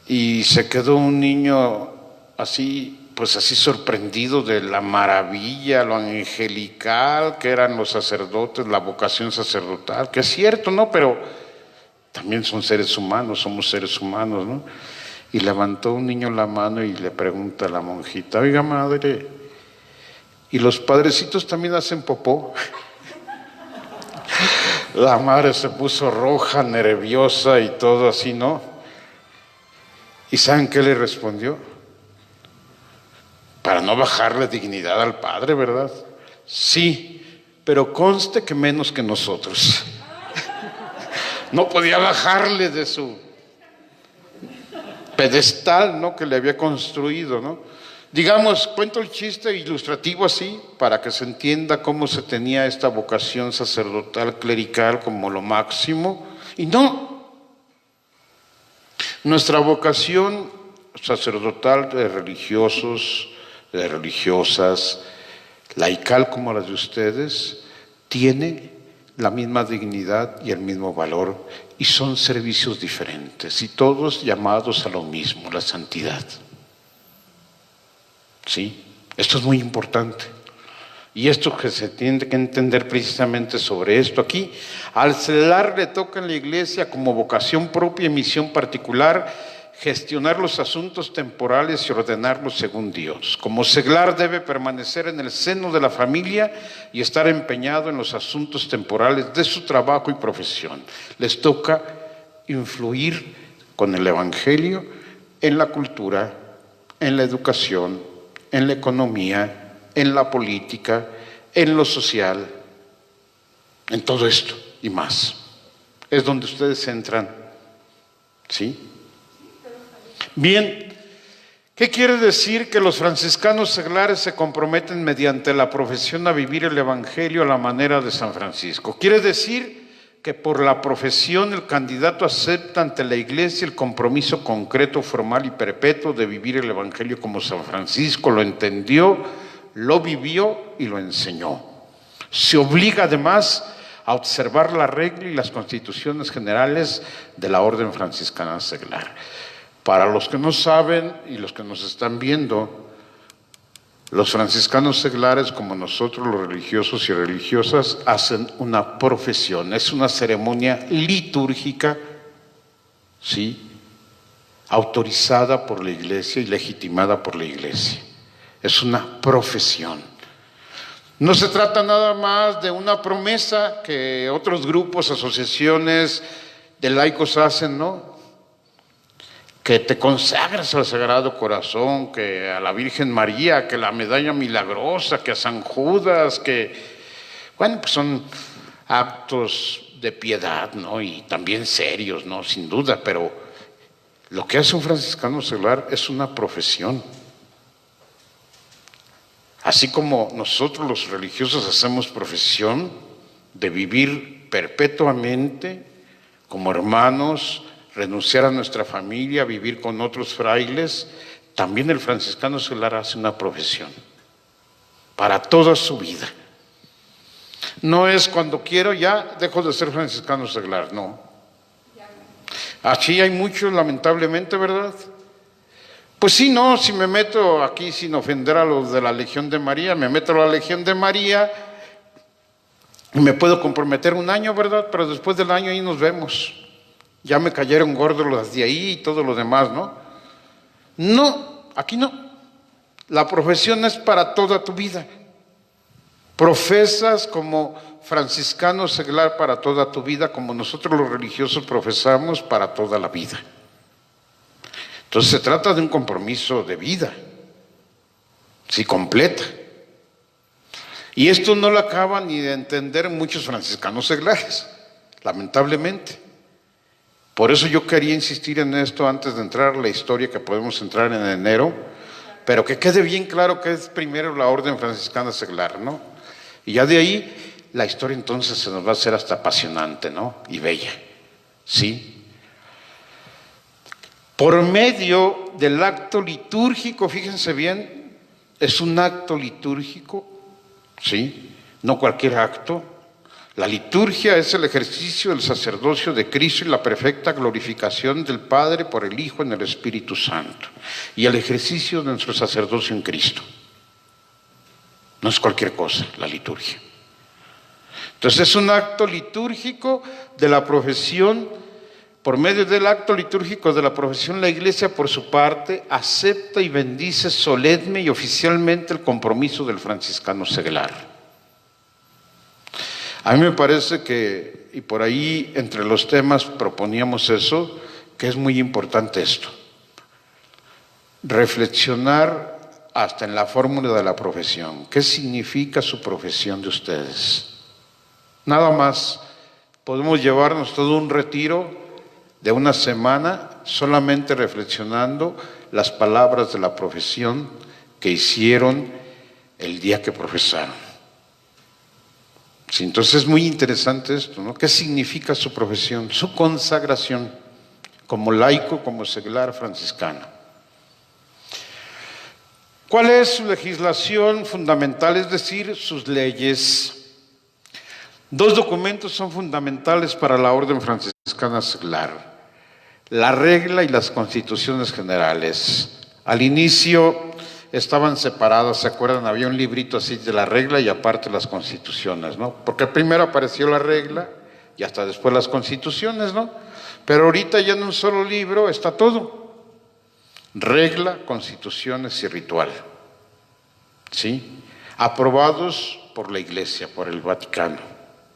Y se quedó un niño así, pues así sorprendido de la maravilla, lo angelical que eran los sacerdotes, la vocación sacerdotal, que es cierto, ¿no? Pero también son seres humanos, somos seres humanos, ¿no? Y levantó un niño la mano y le pregunta a la monjita, oiga madre, ¿y los padrecitos también hacen popó? La madre se puso roja, nerviosa y todo así, ¿no? ¿Y saben qué le respondió? Para no bajarle dignidad al padre, ¿verdad? Sí, pero conste que menos que nosotros. No podía bajarle de su pedestal, ¿no? Que le había construido, ¿no? Digamos, cuento el chiste ilustrativo así, para que se entienda cómo se tenía esta vocación sacerdotal clerical como lo máximo. Y no. Nuestra vocación sacerdotal de religiosos, de religiosas, laical como las de ustedes, tiene la misma dignidad y el mismo valor, y son servicios diferentes y todos llamados a lo mismo, la santidad. ¿Sí? Esto es muy importante. Y esto que se tiene que entender precisamente sobre esto aquí, al seglar le toca en la Iglesia como vocación propia y misión particular gestionar los asuntos temporales y ordenarlos según Dios. Como seglar debe permanecer en el seno de la familia y estar empeñado en los asuntos temporales de su trabajo y profesión. Les toca influir con el Evangelio en la cultura, en la educación, en la economía, en la política, en lo social, en todo esto y más. Es donde ustedes entran. ¿Sí? Bien, ¿qué quiere decir que los franciscanos seglares se comprometen mediante la profesión a vivir el Evangelio a la manera de San Francisco? Quiere decir que por la profesión el candidato acepta ante la Iglesia el compromiso concreto, formal y perpetuo de vivir el Evangelio como San Francisco lo entendió, lo vivió y lo enseñó. Se obliga además a observar la regla y las constituciones generales de la Orden Franciscana Seglar. Para los que no saben y los que nos están viendo, los franciscanos seglares, como nosotros los religiosos y religiosas, hacen una profesión. Es una ceremonia litúrgica, ¿sí?, autorizada por la Iglesia y legitimada por la Iglesia. Es una profesión. No se trata nada más de una promesa que otros grupos, asociaciones de laicos hacen, ¿no? Que te consagras al Sagrado Corazón, que a la Virgen María, que la medalla milagrosa, que a San Judas, que, bueno, pues son actos de piedad, ¿no? Y también serios, ¿no? Sin duda, pero lo que hace un franciscano seglar es una profesión. Así como nosotros los religiosos hacemos profesión de vivir perpetuamente como hermanos, renunciar a nuestra familia, vivir con otros frailes, también el franciscano seglar hace una profesión para toda su vida. No es cuando quiero ya dejo de ser franciscano seglar, no. Así hay muchos, lamentablemente, ¿verdad? Pues sí, no, si me meto aquí sin ofender a los de la Legión de María, me meto a la Legión de María y me puedo comprometer un año, ¿verdad? Pero después del año ahí nos vemos. Ya me cayeron gordos los de ahí y todo lo demás, ¿no? No, aquí no. La profesión es para toda tu vida. Profesas como franciscano seglar para toda tu vida, como nosotros los religiosos profesamos para toda la vida. Entonces se trata de un compromiso de vida, sí, completa. Y esto no lo acaban ni de entender muchos franciscanos seglares, lamentablemente. Por eso yo quería insistir en esto antes de entrar a la historia, que podemos entrar en enero, pero que quede bien claro que es primero la Orden Franciscana Seglar, ¿no? Y ya de ahí la historia entonces se nos va a hacer hasta apasionante, ¿no? Y bella, ¿sí? Por medio del acto litúrgico, fíjense bien, es un acto litúrgico, ¿sí? No cualquier acto. La liturgia es el ejercicio del sacerdocio de Cristo y la perfecta glorificación del Padre por el Hijo en el Espíritu Santo. Y el ejercicio de nuestro sacerdocio en Cristo. No es cualquier cosa la liturgia. Entonces es un acto litúrgico de la profesión. Por medio del acto litúrgico de la profesión, la Iglesia, por su parte, acepta y bendice solemne y oficialmente el compromiso del franciscano seglar. A mí me parece que, y por ahí entre los temas proponíamos eso, que es muy importante esto. Reflexionar hasta en la fórmula de la profesión. ¿Qué significa su profesión de ustedes? Nada más, podemos llevarnos todo un retiro de una semana solamente reflexionando las palabras de la profesión que hicieron el día que profesaron. Sí, entonces es muy interesante esto, ¿no? ¿Qué significa su profesión? Su consagración. como laico, como seglar franciscano. ¿Cuál es su legislación fundamental? Es decir, sus leyes. Dos documentos son fundamentales para la orden franciscana seglar: la regla y las constituciones generales. Al inicio estaban separadas, ¿se acuerdan? Había un librito así de la regla y aparte las constituciones, ¿no? Porque primero apareció la regla y hasta después las constituciones, ¿no? Pero ahorita ya en un solo libro está todo: regla, constituciones y ritual, ¿sí? Aprobados por la Iglesia, por el Vaticano,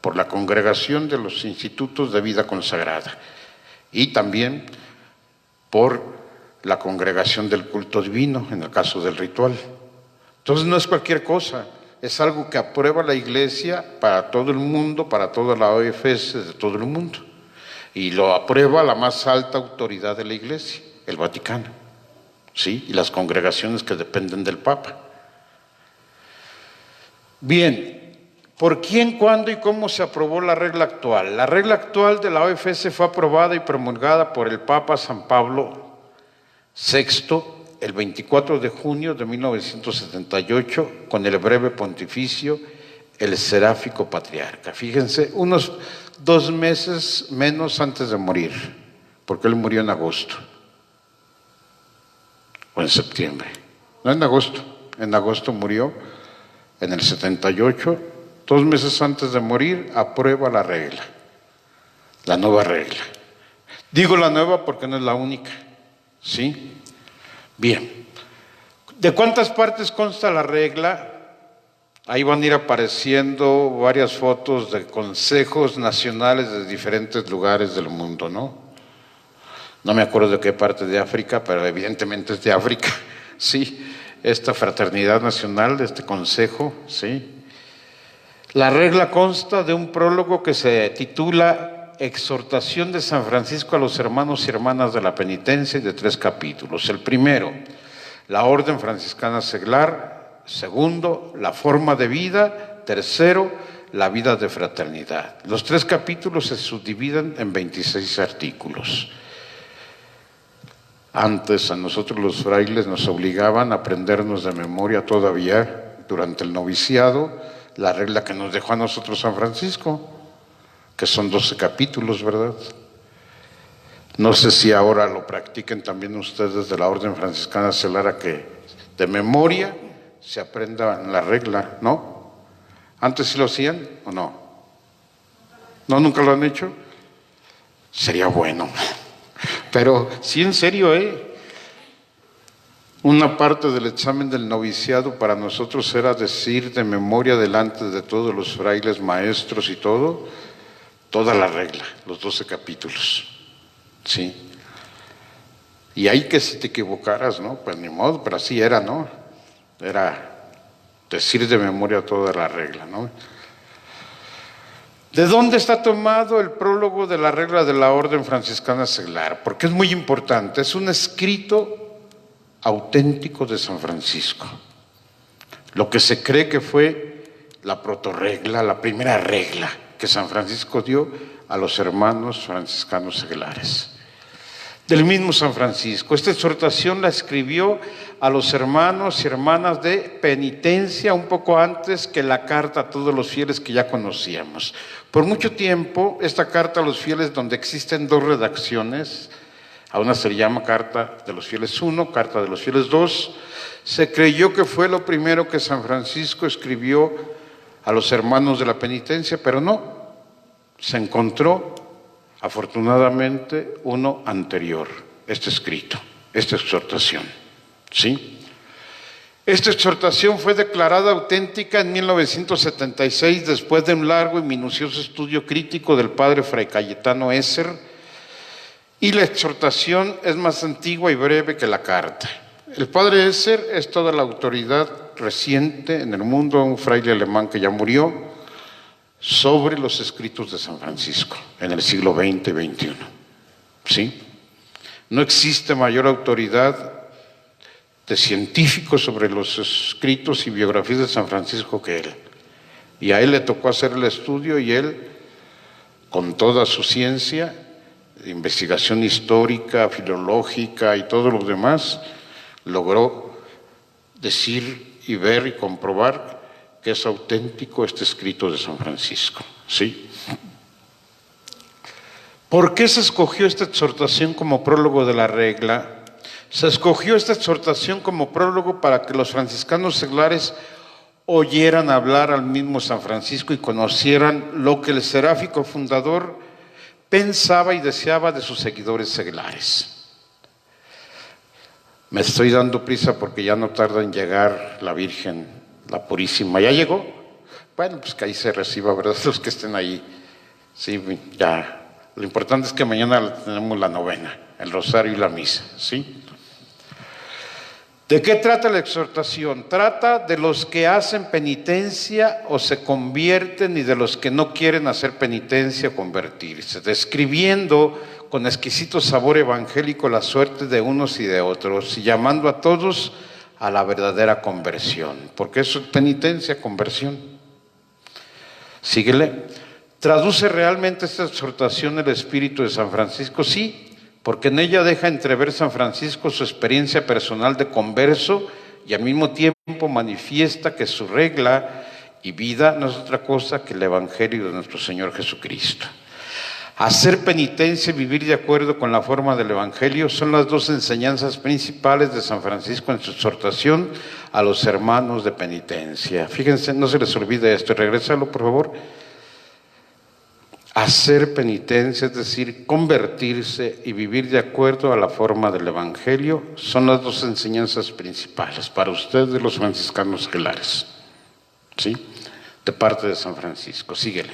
por la Congregación de los Institutos de Vida Consagrada y también por la Congregación del Culto Divino, en el caso del ritual. Entonces no es cualquier cosa, es algo que aprueba la Iglesia para todo el mundo, para toda la OFS de todo el mundo. Y lo aprueba la más alta autoridad de la Iglesia, el Vaticano, ¿sí? Y las congregaciones que dependen del Papa. Bien, ¿por quién, cuándo y cómo se aprobó la regla actual? La regla actual de la OFS fue aprobada y promulgada por el Papa San Pablo VI el 24 de junio de 1978 con el breve pontificio El Seráfico Patriarca. Fíjense, unos 2 meses menos antes de morir, porque él murió en agosto o en septiembre. No, en agosto murió en el 78, 2 meses antes de morir aprueba la regla, la nueva regla. Digo la nueva porque no es la única, ¿sí? Bien, ¿de cuántas partes consta la regla? Ahí van a ir apareciendo varias fotos de consejos nacionales de diferentes lugares del mundo, ¿no? No me acuerdo de qué parte de África, pero evidentemente es de África, sí. Esta fraternidad nacional, este consejo, ¿sí? La regla consta de un prólogo que se titula Exhortación de San Francisco a los hermanos y hermanas de la penitencia, de 3 capítulos. El primero, la orden franciscana seglar. Segundo, la forma de vida. Tercero, la vida de fraternidad. Los 3 capítulos se subdividen en 26 artículos. Antes a nosotros los frailes nos obligaban a aprendernos de memoria todavía durante el noviciado la regla que nos dejó a nosotros San Francisco, que son 12 capítulos, ¿verdad? No sé si ahora lo practiquen también ustedes de la orden franciscana seglar, que de memoria se aprenda la regla, ¿no? ¿Antes sí lo hacían o no? ¿No, nunca lo han hecho? Sería bueno. Pero sí, en serio, una parte del examen del noviciado para nosotros era decir de memoria delante de todos los frailes, maestros y todo, toda la regla, los 12 capítulos, ¿sí? Y ahí que si te equivocaras, ¿no? Pues ni modo, pero así era, ¿no? Era decir de memoria toda la regla, ¿no? ¿De dónde está tomado el prólogo de la regla de la orden franciscana seglar? Porque es muy importante, es un escrito auténtico de San Francisco. Lo que se cree que fue la protorregla, la primera regla que San Francisco dio a los hermanos franciscanos seglares. Del mismo San Francisco. Esta exhortación la escribió a los hermanos y hermanas de penitencia un poco antes que la carta a todos los fieles que ya conocíamos. Por mucho tiempo, esta carta a los fieles, donde existen 2 redacciones, a una se le llama Carta de los Fieles 1, Carta de los Fieles 2, se creyó que fue lo primero que San Francisco escribió a los hermanos de la penitencia, pero no, se encontró afortunadamente uno anterior, este escrito, esta exhortación, ¿sí? Esta exhortación fue declarada auténtica en 1976 después de un largo y minucioso estudio crítico del padre Fray Cayetano Esser, y la exhortación es más antigua y breve que la carta. El padre Esser es toda la autoridad reciente en el mundo, un fraile alemán que ya murió, sobre los escritos de San Francisco en el siglo XX y XXI, ¿sí? No existe mayor autoridad de científicos sobre los escritos y biografías de San Francisco que él. Y a él le tocó hacer el estudio y él, con toda su ciencia, investigación histórica, filológica y todo lo demás, logró decir y ver y comprobar que es auténtico este escrito de San Francisco, ¿sí? ¿Por qué se escogió esta exhortación como prólogo de la regla? Se escogió esta exhortación como prólogo para que los franciscanos seglares oyeran hablar al mismo San Francisco y conocieran lo que el seráfico fundador pensaba y deseaba de sus seguidores seglares. Me estoy dando prisa porque ya no tarda en llegar la Virgen, la Purísima. ¿Ya llegó? Bueno, pues que ahí se reciba, ¿verdad? Los que estén ahí. Sí, ya. Lo importante es que mañana tenemos la novena, el rosario y la misa, ¿sí? ¿De qué trata la exhortación? Trata de los que hacen penitencia o se convierten y de los que no quieren hacer penitencia o convertirse, describiendo con exquisito sabor evangélico la suerte de unos y de otros y llamando a todos a la verdadera conversión, porque eso es penitencia, conversión. Síguele. ¿Traduce realmente esta exhortación el espíritu de San Francisco? Sí, porque en ella deja entrever San Francisco su experiencia personal de converso y al mismo tiempo manifiesta que su regla y vida no es otra cosa que el Evangelio de nuestro Señor Jesucristo. Hacer penitencia y vivir de acuerdo con la forma del Evangelio son las dos enseñanzas principales de San Francisco en su exhortación a los hermanos de penitencia. Fíjense, no se les olvide esto, regrésalo por favor. Hacer penitencia, es decir, convertirse y vivir de acuerdo a la forma del Evangelio, son las dos enseñanzas principales para ustedes los franciscanos seglares, ¿sí? De parte de San Francisco. Síguele.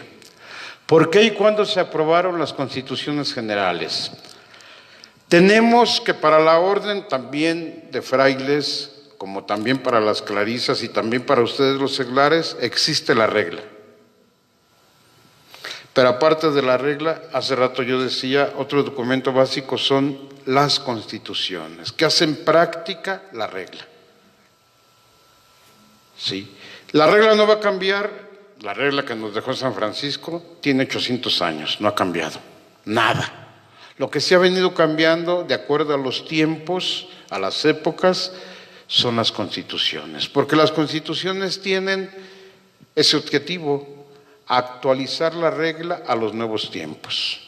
¿Por qué y cuándo se aprobaron las constituciones generales? Tenemos que para la orden también de frailes, como también para las clarisas y también para ustedes los seglares, existe la regla. Pero aparte de la regla, hace rato yo decía, otro documento básico son las constituciones, que hacen práctica la regla. ¿Sí? La regla no va a cambiar, la regla que nos dejó San Francisco tiene 800 años, no ha cambiado, nada. Lo que sí ha venido cambiando, de acuerdo a los tiempos, a las épocas, son las constituciones, porque las constituciones tienen ese objetivo, actualizar la regla a los nuevos tiempos,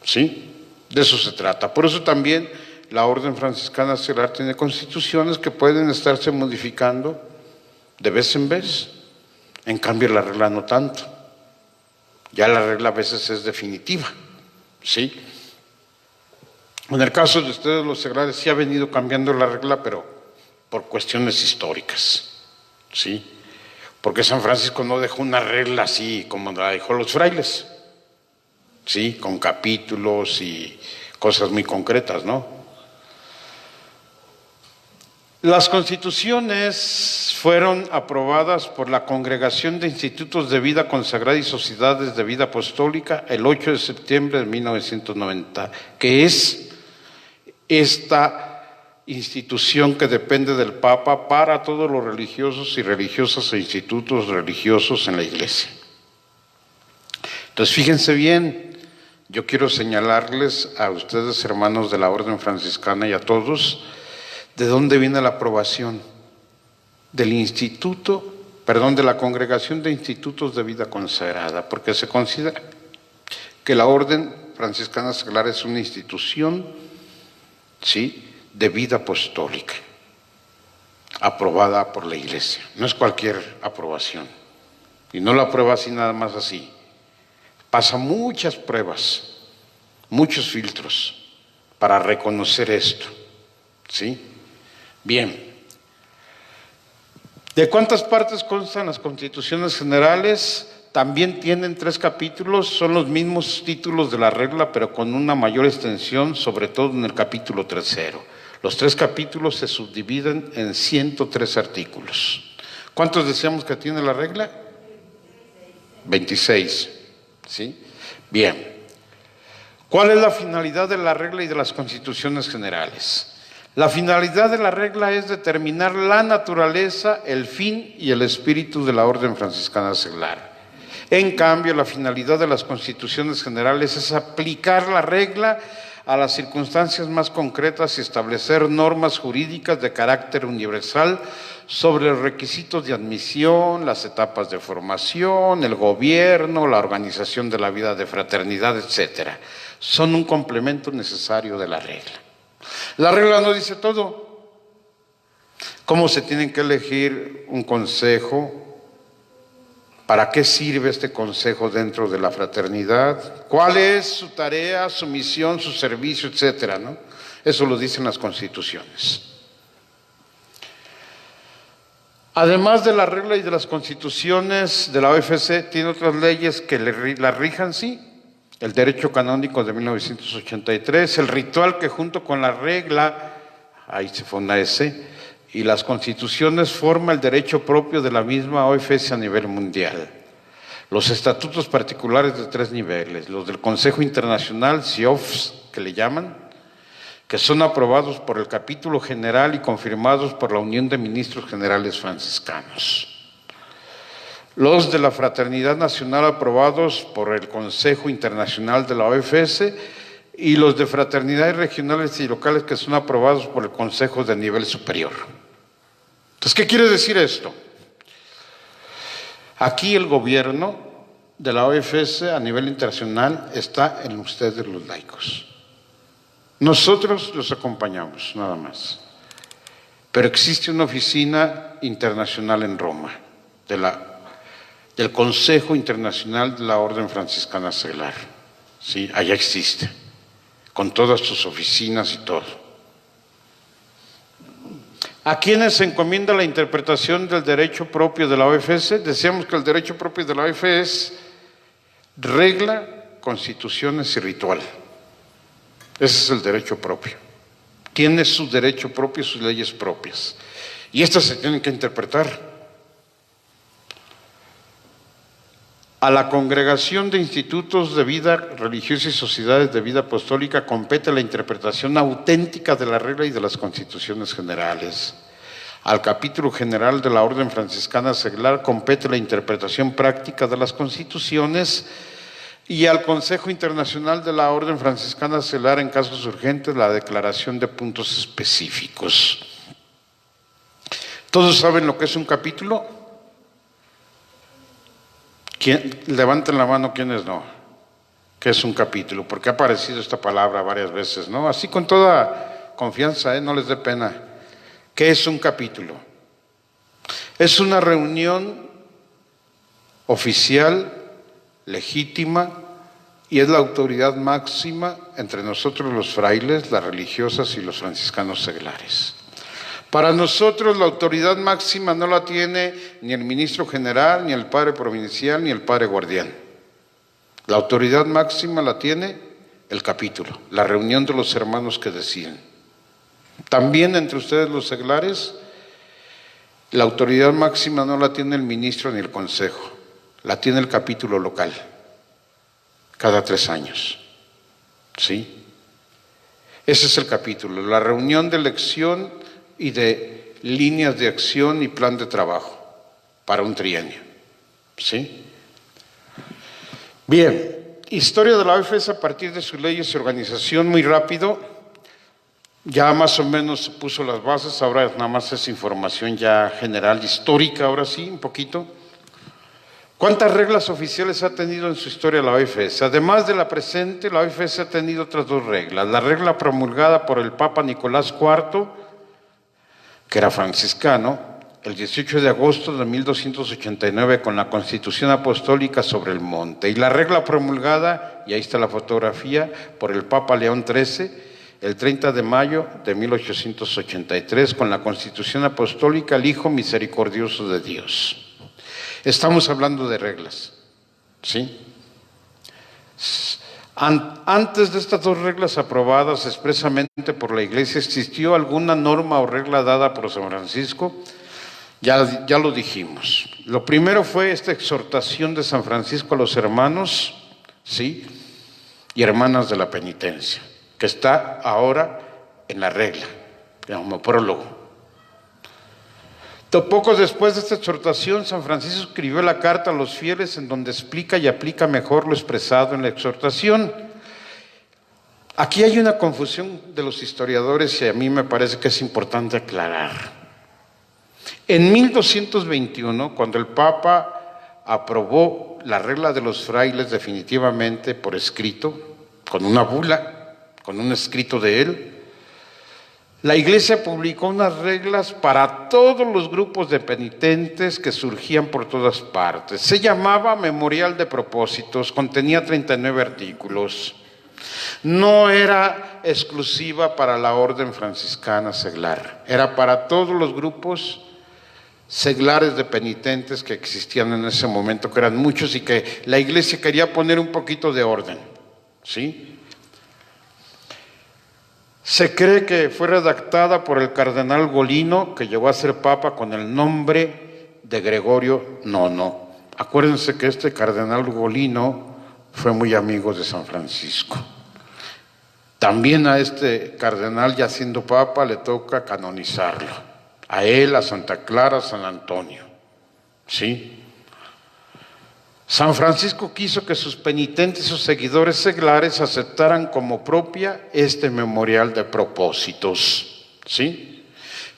¿sí? De eso se trata. Por eso también la Orden Franciscana Seglar tiene constituciones que pueden estarse modificando de vez en vez. En cambio la regla no tanto. Ya la regla a veces es definitiva, ¿sí? En el caso de ustedes los seglares sí ha venido cambiando la regla, pero por cuestiones históricas, ¿sí? Porque San Francisco no dejó una regla así como la dejó los frailes, ¿sí? Con capítulos y cosas muy concretas, ¿no? Las constituciones fueron aprobadas por la Congregación de Institutos de Vida Consagrada y Sociedades de Vida Apostólica el 8 de septiembre de 1990, que es esta institución que depende del Papa para todos los religiosos y religiosas e institutos religiosos en la Iglesia. Entonces, fíjense bien, yo quiero señalarles a ustedes, hermanos de la Orden Franciscana y a todos, de dónde viene la aprobación del instituto, de la Congregación de Institutos de Vida Consagrada, porque se considera que la Orden Franciscana Seglar es una institución, ¿sí?, de vida apostólica, aprobada por la Iglesia. No es cualquier aprobación. Y no la aprueba así nada más así. Pasa muchas pruebas, muchos filtros para reconocer esto, ¿sí? Bien. ¿De cuántas partes constan las constituciones generales? También tienen 3 capítulos, son los mismos títulos de la regla, pero con una mayor extensión, sobre todo en el capítulo 3. Los 3 capítulos se subdividen en 103 artículos. ¿Cuántos decíamos que tiene la regla? 26. ¿Sí? Bien. ¿Cuál es la finalidad de la regla y de las constituciones generales? La finalidad de la regla es determinar la naturaleza, el fin y el espíritu de la Orden Franciscana Seglar. En cambio, la finalidad de las constituciones generales es aplicar la regla a las circunstancias más concretas y establecer normas jurídicas de carácter universal sobre los requisitos de admisión, las etapas de formación, el gobierno, la organización de la vida de fraternidad, etcétera. Son un complemento necesario de la regla. La regla no dice todo. ¿Cómo se tienen que elegir un consejo? ¿Para qué sirve este consejo dentro de la fraternidad? ¿Cuál es su tarea, su misión, su servicio, etcétera, ¿no? Eso lo dicen las constituciones. Además de la regla y de las constituciones de la OFC, tiene otras leyes que la rijan, sí. El derecho canónico de 1983, el ritual que junto con la regla, ahí se fonda ese, y las constituciones forma el derecho propio de la misma OFC a nivel mundial. Los estatutos particulares de 3 niveles, los del Consejo Internacional, CIOFS, que le llaman, que son aprobados por el capítulo general y confirmados por la Unión de Ministros Generales Franciscanos. Los de la Fraternidad Nacional aprobados por el Consejo Internacional de la OFS y los de fraternidades regionales y locales que son aprobados por el Consejo de Nivel Superior. Entonces, ¿qué quiere decir esto? Aquí el gobierno de la OFS a nivel internacional está en ustedes los laicos. Nosotros los acompañamos, nada más. Pero existe una oficina internacional en Roma, del Consejo Internacional de la Orden Franciscana Seglar. Sí, allá existe, con todas sus oficinas y todo. ¿A quiénes se encomienda la interpretación del derecho propio de la OFS? Decíamos que el derecho propio de la OFS es regla, constituciones y ritual. Ese es el derecho propio. Tiene su derecho propio y sus leyes propias. Y estas se tienen que interpretar. A la Congregación de Institutos de Vida Religiosa y Sociedades de Vida Apostólica compete la interpretación auténtica de la regla y de las constituciones generales. Al Capítulo General de la Orden Franciscana Seglar compete la interpretación práctica de las constituciones y al Consejo Internacional de la Orden Franciscana Seglar, en casos urgentes, la declaración de puntos específicos. ¿Todos saben lo que es un capítulo? Levanten la mano quienes no. ¿Qué es un capítulo? Porque ha aparecido esta palabra varias veces, ¿no? Así con toda confianza, no les dé pena. ¿Qué es un capítulo? Es una reunión oficial, legítima, y es la autoridad máxima entre nosotros los frailes, las religiosas y los franciscanos seglares. Para nosotros la autoridad máxima no la tiene ni el ministro general, ni el padre provincial, ni el padre guardián. La autoridad máxima la tiene el capítulo, la reunión de los hermanos que deciden. También entre ustedes los seglares, la autoridad máxima no la tiene el ministro ni el consejo, la tiene el capítulo local, cada 3 años. ¿Sí? Ese es el capítulo, la reunión de elección y de líneas de acción y plan de trabajo para un trienio. ¿Sí? Bien, historia de la OFS a partir de sus leyes y organización, muy rápido. Ya más o menos se puso las bases, ahora nada más es información ya general, histórica, ahora sí, un poquito. ¿Cuántas reglas oficiales ha tenido en su historia la OFS? Además de la presente, la OFS ha tenido otras 2 reglas. La regla promulgada por el Papa Nicolás IV, que era franciscano, el 18 de agosto de 1289 con la Constitución Apostólica sobre el Monte. Y la regla promulgada, y ahí está la fotografía, por el Papa León XIII, el 30 de mayo de 1883 con la Constitución Apostólica, el Hijo Misericordioso de Dios. Estamos hablando de reglas, ¿sí? Antes de estas 2 reglas aprobadas expresamente por la Iglesia, ¿existió alguna norma o regla dada por San Francisco? Ya lo dijimos. Lo primero fue esta exhortación de San Francisco a los hermanos, ¿sí? Y hermanas de la penitencia, que está ahora en la regla, como prólogo. Poco después de esta exhortación, San Francisco escribió la carta a los fieles en donde explica y aplica mejor lo expresado en la exhortación. Aquí hay una confusión de los historiadores y a mí me parece que es importante aclarar. En 1221, cuando el Papa aprobó la regla de los frailes definitivamente por escrito, con una bula, con un escrito de él, la Iglesia publicó unas reglas para todos los grupos de penitentes que surgían por todas partes. Se llamaba Memorial de Propósitos, contenía 39 artículos. No era exclusiva para la orden franciscana seglar, era para todos los grupos seglares de penitentes que existían en ese momento, que eran muchos y que la Iglesia quería poner un poquito de orden, ¿sí? Se cree que fue redactada por el cardenal Golino, que llegó a ser papa con el nombre de Gregorio IX. Acuérdense que este cardenal Golino fue muy amigo de San Francisco. También a este cardenal, ya siendo papa, le toca canonizarlo. A él, a Santa Clara, a San Antonio. ¿Sí? San Francisco quiso que sus penitentes o seguidores seglares aceptaran como propia este memorial de propósitos, ¿sí?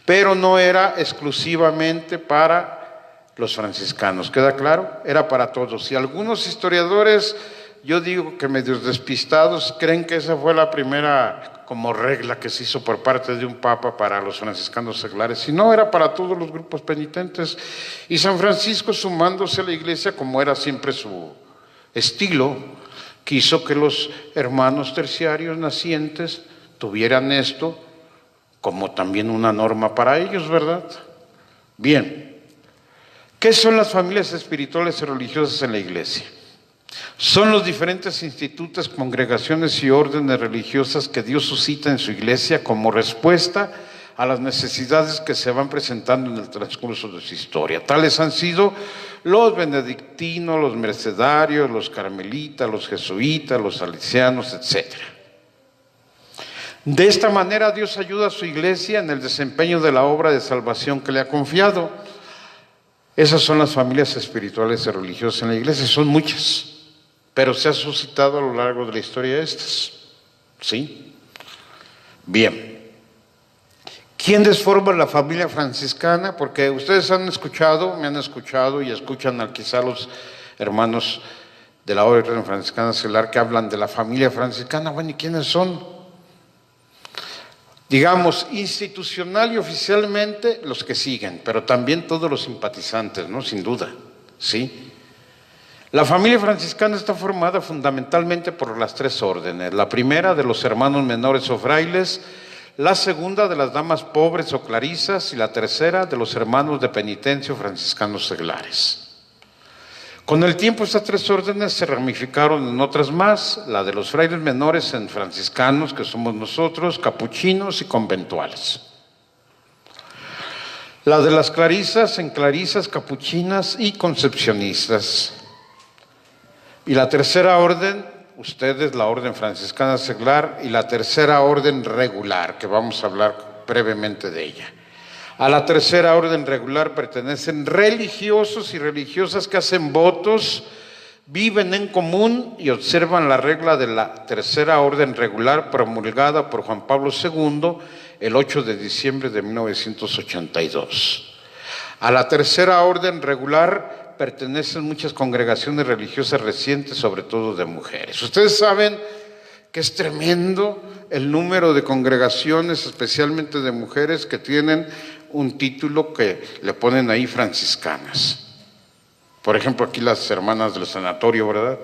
Pero no era exclusivamente para los franciscanos, ¿queda claro? Era para todos. Y algunos historiadores, yo digo que medios despistados, creen que esa fue la primera como regla que se hizo por parte de un papa para los franciscanos seglares, y no, era para todos los grupos penitentes. Y San Francisco, sumándose a la Iglesia, como era siempre su estilo, quiso que los hermanos terciarios nacientes tuvieran esto como también una norma para ellos, ¿verdad? Bien, ¿qué son las familias espirituales y religiosas en la Iglesia? Son los diferentes institutos, congregaciones y órdenes religiosas que Dios suscita en su Iglesia como respuesta a las necesidades que se van presentando en el transcurso de su historia. Tales han sido los benedictinos, los mercedarios, los carmelitas, los jesuitas, los salesianos, etc. De esta manera Dios ayuda a su Iglesia en el desempeño de la obra de salvación que le ha confiado. Esas son las familias espirituales y religiosas en la Iglesia, son muchas. Pero se ha suscitado a lo largo de la historia estas, ¿sí? Bien. ¿Quiénes forman la familia franciscana? Porque ustedes han escuchado, me han escuchado y escuchan quizá los hermanos de la Orden Franciscana Seglar que hablan de la familia franciscana. Bueno, ¿y quiénes son? Digamos, institucional y oficialmente los que siguen, pero también todos los simpatizantes, ¿no? Sin duda, ¿sí? La familia franciscana está formada fundamentalmente por las tres órdenes. La primera de los hermanos menores o frailes, la segunda de las damas pobres o clarisas y la tercera de los hermanos de penitencia o franciscanos seglares. Con el tiempo estas tres órdenes se ramificaron en otras más, la de los frailes menores en franciscanos, que somos nosotros, capuchinos y conventuales. La de las clarisas en clarisas, capuchinas y concepcionistas. Y la tercera orden, ustedes, la orden franciscana seglar, y la tercera orden regular, que vamos a hablar brevemente de ella. A la tercera orden regular pertenecen religiosos y religiosas que hacen votos, viven en común y observan la regla de la tercera orden regular promulgada por Juan Pablo II el 8 de diciembre de 1982. A la tercera orden regular pertenecen muchas congregaciones religiosas recientes, sobre todo de mujeres. Ustedes saben que es tremendo el número de congregaciones, especialmente de mujeres, que tienen un título que le ponen ahí franciscanas. Por ejemplo, aquí las hermanas del sanatorio, ¿verdad?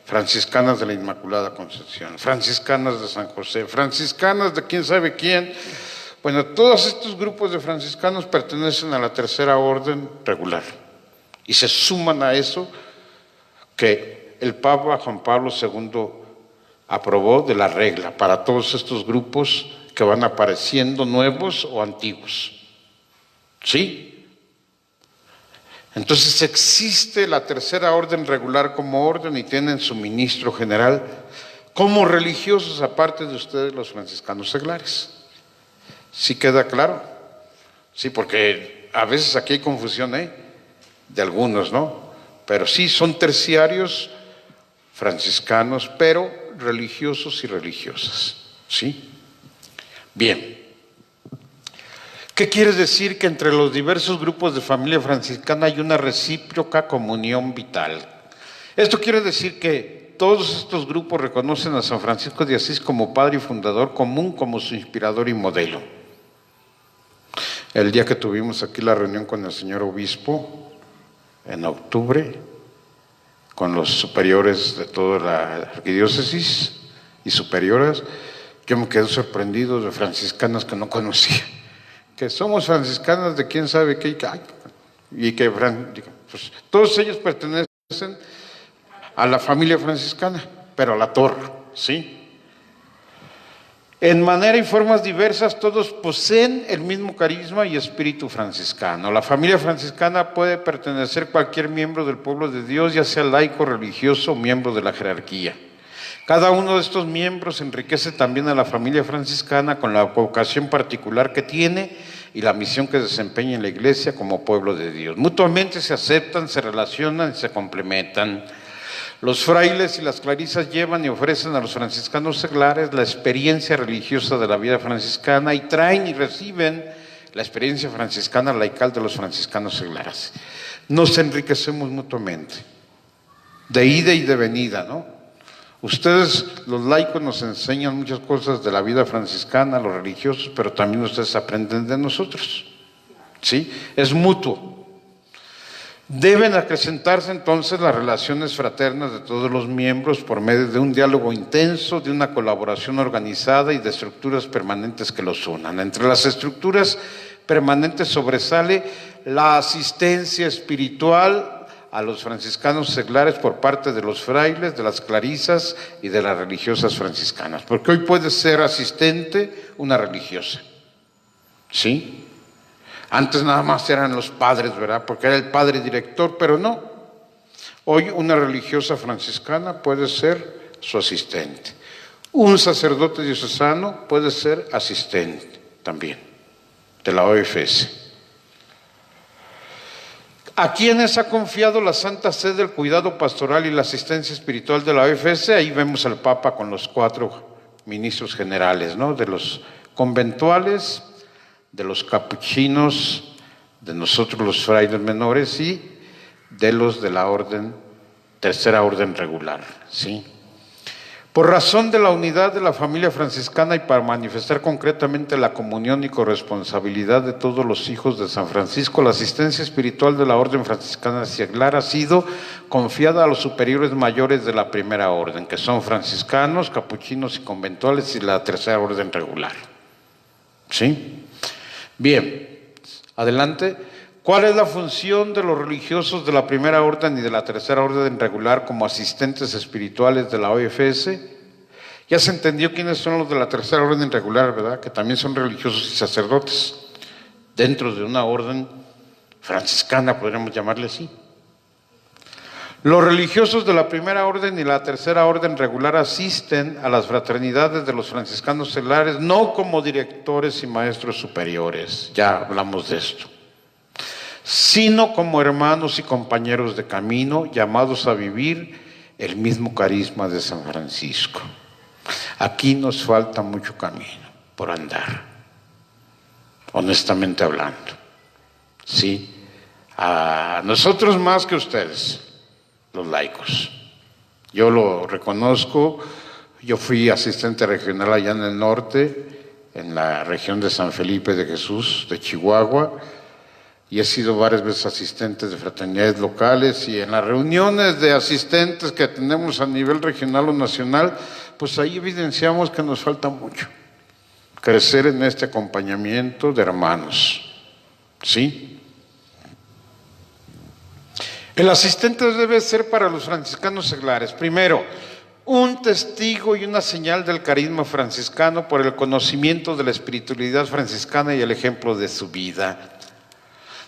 Franciscanas de la Inmaculada Concepción, franciscanas de San José, franciscanas de quién sabe quién. Bueno, todos estos grupos de franciscanos pertenecen a la tercera orden regular. Y se suman a eso que el Papa Juan Pablo II aprobó de la regla para todos estos grupos que van apareciendo nuevos o antiguos. ¿Sí? Entonces existe la tercera orden regular como orden y tienen su ministro general como religiosos aparte de ustedes los franciscanos seglares. ¿Sí queda claro? Sí, porque a veces aquí hay confusión, de algunos, ¿no? Pero sí son terciarios franciscanos, pero religiosos y religiosas, ¿sí? Bien. ¿Qué quiere decir? Que entre los diversos grupos de familia franciscana hay una recíproca comunión vital. Esto quiere decir que todos estos grupos reconocen a San Francisco de Asís como padre y fundador común, como su inspirador y modelo. El día que tuvimos aquí la reunión con el señor obispo, en octubre, con los superiores de toda la arquidiócesis y superioras, yo me quedé sorprendido de franciscanas que no conocía, que somos franciscanas de quién sabe qué, y que pues, todos ellos pertenecen a la familia franciscana, pero a la torre, ¿sí? En manera y formas diversas, todos poseen el mismo carisma y espíritu franciscano. La familia franciscana puede pertenecer cualquier miembro del pueblo de Dios, ya sea laico, religioso o miembro de la jerarquía. Cada uno de estos miembros enriquece también a la familia franciscana con la vocación particular que tiene y la misión que desempeña en la iglesia como pueblo de Dios. Mutuamente se aceptan, se relacionan y se complementan. Los frailes y las clarisas llevan y ofrecen a los franciscanos seglares la experiencia religiosa de la vida franciscana y traen y reciben la experiencia franciscana laical de los franciscanos seglares. Nos enriquecemos mutuamente, de ida y de venida, ¿no? Ustedes, los laicos, nos enseñan muchas cosas de la vida franciscana, los religiosos, pero también ustedes aprenden de nosotros, ¿sí? Es mutuo. Deben acrecentarse entonces las relaciones fraternas de todos los miembros por medio de un diálogo intenso, de una colaboración organizada y de estructuras permanentes que los unan. Entre las estructuras permanentes sobresale la asistencia espiritual a los franciscanos seglares por parte de los frailes, de las clarisas y de las religiosas franciscanas. Porque hoy puede ser asistente una religiosa, ¿sí? Antes nada más eran los padres, ¿verdad? Porque era el padre director, pero no. Hoy una religiosa franciscana puede ser su asistente. Un sacerdote diocesano puede ser asistente también de la OFS. ¿A quiénes ha confiado la Santa Sede el cuidado pastoral y la asistencia espiritual de la OFS? Ahí vemos al Papa con los 4 ministros generales, ¿no? De los conventuales, de los capuchinos, de nosotros los frailes menores y de los de la orden, tercera orden regular, ¿sí? Por razón de la unidad de la familia franciscana y para manifestar concretamente la comunión y corresponsabilidad de todos los hijos de San Francisco, la asistencia espiritual de la orden franciscana seglar ha sido confiada a los superiores mayores de la primera orden, que son franciscanos, capuchinos y conventuales y la tercera orden regular, ¿sí? Bien, adelante. ¿Cuál es la función de los religiosos de la primera orden y de la tercera orden regular como asistentes espirituales de la OFS? Ya se entendió quiénes son los de la tercera orden regular, ¿verdad? Que también son religiosos y sacerdotes, dentro de una orden franciscana, podríamos llamarle así. Los religiosos de la primera orden y la tercera orden regular asisten a las fraternidades de los franciscanos seglares no como directores y maestros superiores, ya hablamos de esto, sino como hermanos y compañeros de camino llamados a vivir el mismo carisma de San Francisco. Aquí nos falta mucho camino por andar, honestamente hablando, ¿sí? A nosotros más que ustedes, los laicos. Yo lo reconozco, yo fui asistente regional allá en el norte, en la región de San Felipe de Jesús, de Chihuahua, y he sido varias veces asistente de fraternidades locales y en las reuniones de asistentes que tenemos a nivel regional o nacional, pues ahí evidenciamos que nos falta mucho crecer en este acompañamiento de hermanos, ¿sí? El asistente debe ser para los franciscanos seglares, primero, un testigo y una señal del carisma franciscano por el conocimiento de la espiritualidad franciscana y el ejemplo de su vida.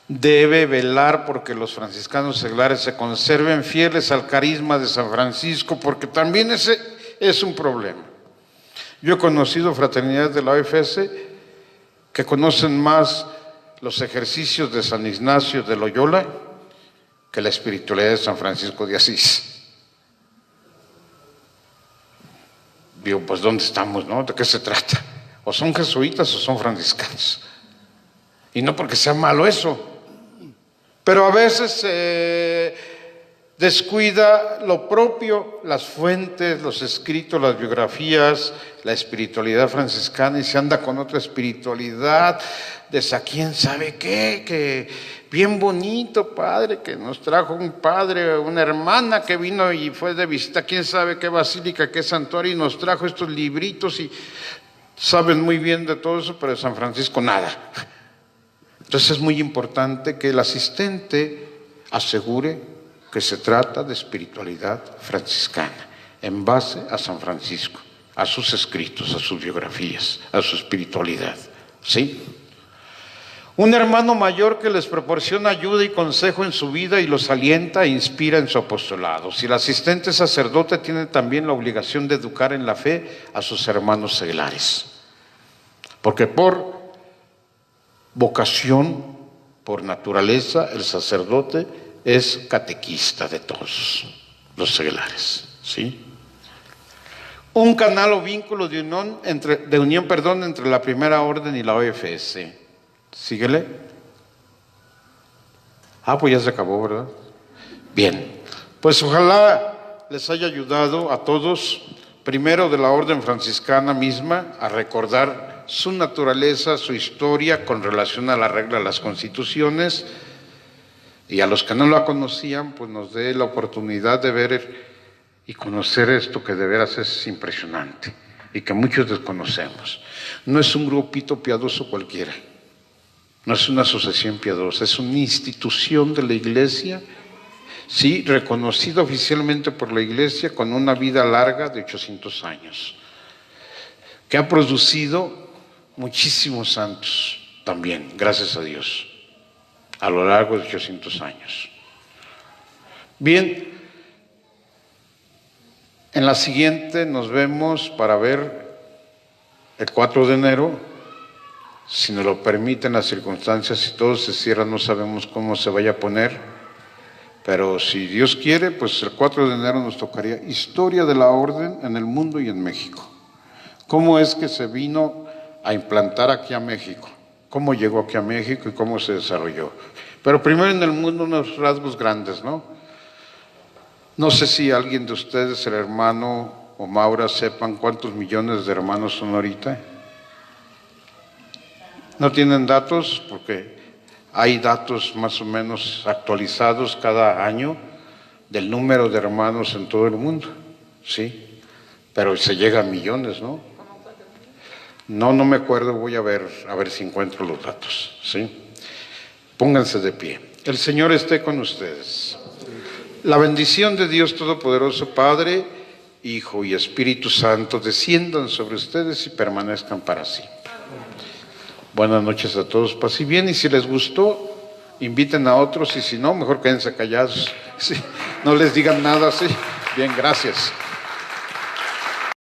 Debe velar porque los franciscanos seglares se conserven fieles al carisma de San Francisco, porque también ese es un problema. Yo he conocido fraternidades de la OFS que conocen más los ejercicios de San Ignacio de Loyola que la espiritualidad de San Francisco de Asís. Digo, pues ¿dónde estamos, no? ¿De qué se trata? O son jesuitas o son franciscanos. Y no porque sea malo eso, pero a veces descuida lo propio, las fuentes, los escritos, las biografías, la espiritualidad franciscana, y se anda con otra espiritualidad de esa quién sabe qué, que bien bonito padre, que nos trajo un padre, una hermana que vino y fue de visita, quién sabe qué basílica, qué santuario, y nos trajo estos libritos y saben muy bien de todo eso, pero de San Francisco nada. Entonces es muy importante que el asistente asegure que se trata de espiritualidad franciscana, en base a San Francisco, a sus escritos, a sus biografías, a su espiritualidad, ¿sí? Un hermano mayor que les proporciona ayuda y consejo en su vida y los alienta e inspira en su apostolado. Si el asistente sacerdote tiene también la obligación de educar en la fe a sus hermanos seglares, porque por vocación, por naturaleza, el sacerdote es catequista de todos los seglares, ¿sí? Un canal o vínculo de unión entre la Primera Orden y la OFS. Síguele. Pues ya se acabó, ¿verdad? Bien, pues ojalá les haya ayudado a todos, primero de la Orden Franciscana misma, a recordar su naturaleza, su historia con relación a la regla de las constituciones, y a los que no la conocían, pues nos dé la oportunidad de ver y conocer esto que de veras es impresionante y que muchos desconocemos. No es un grupito piadoso cualquiera, no es una asociación piadosa, es una institución de la Iglesia, sí, reconocida oficialmente por la Iglesia, con una vida larga de 800 años, que ha producido muchísimos santos también, gracias a Dios, a lo largo de 800 años. Bien, en la siguiente nos vemos para ver el 4 de enero, si nos lo permiten las circunstancias, si todo se cierra, no sabemos cómo se vaya a poner, pero si Dios quiere, pues el 4 de enero nos tocaría Historia de la Orden en el mundo y en México. ¿Cómo es que se vino a implantar aquí a México? ¿Cómo llegó aquí a México y cómo se desarrolló? Pero primero en el mundo unos rasgos grandes, ¿no? No sé si alguien de ustedes, el hermano o Maura, sepan cuántos millones de hermanos son ahorita. ¿No tienen datos? Porque hay datos más o menos actualizados cada año del número de hermanos en todo el mundo, ¿sí? Pero se llega a millones, ¿no? No me acuerdo, voy a ver si encuentro los datos, ¿sí? Pónganse de pie. El Señor esté con ustedes. La bendición de Dios Todopoderoso, Padre, Hijo y Espíritu Santo, desciendan sobre ustedes y permanezcan para siempre. Buenas noches a todos, paz y bien, y si les gustó, inviten a otros, y si no, mejor quédense callados, ¿sí? No les digan nada, ¿sí? Bien, gracias.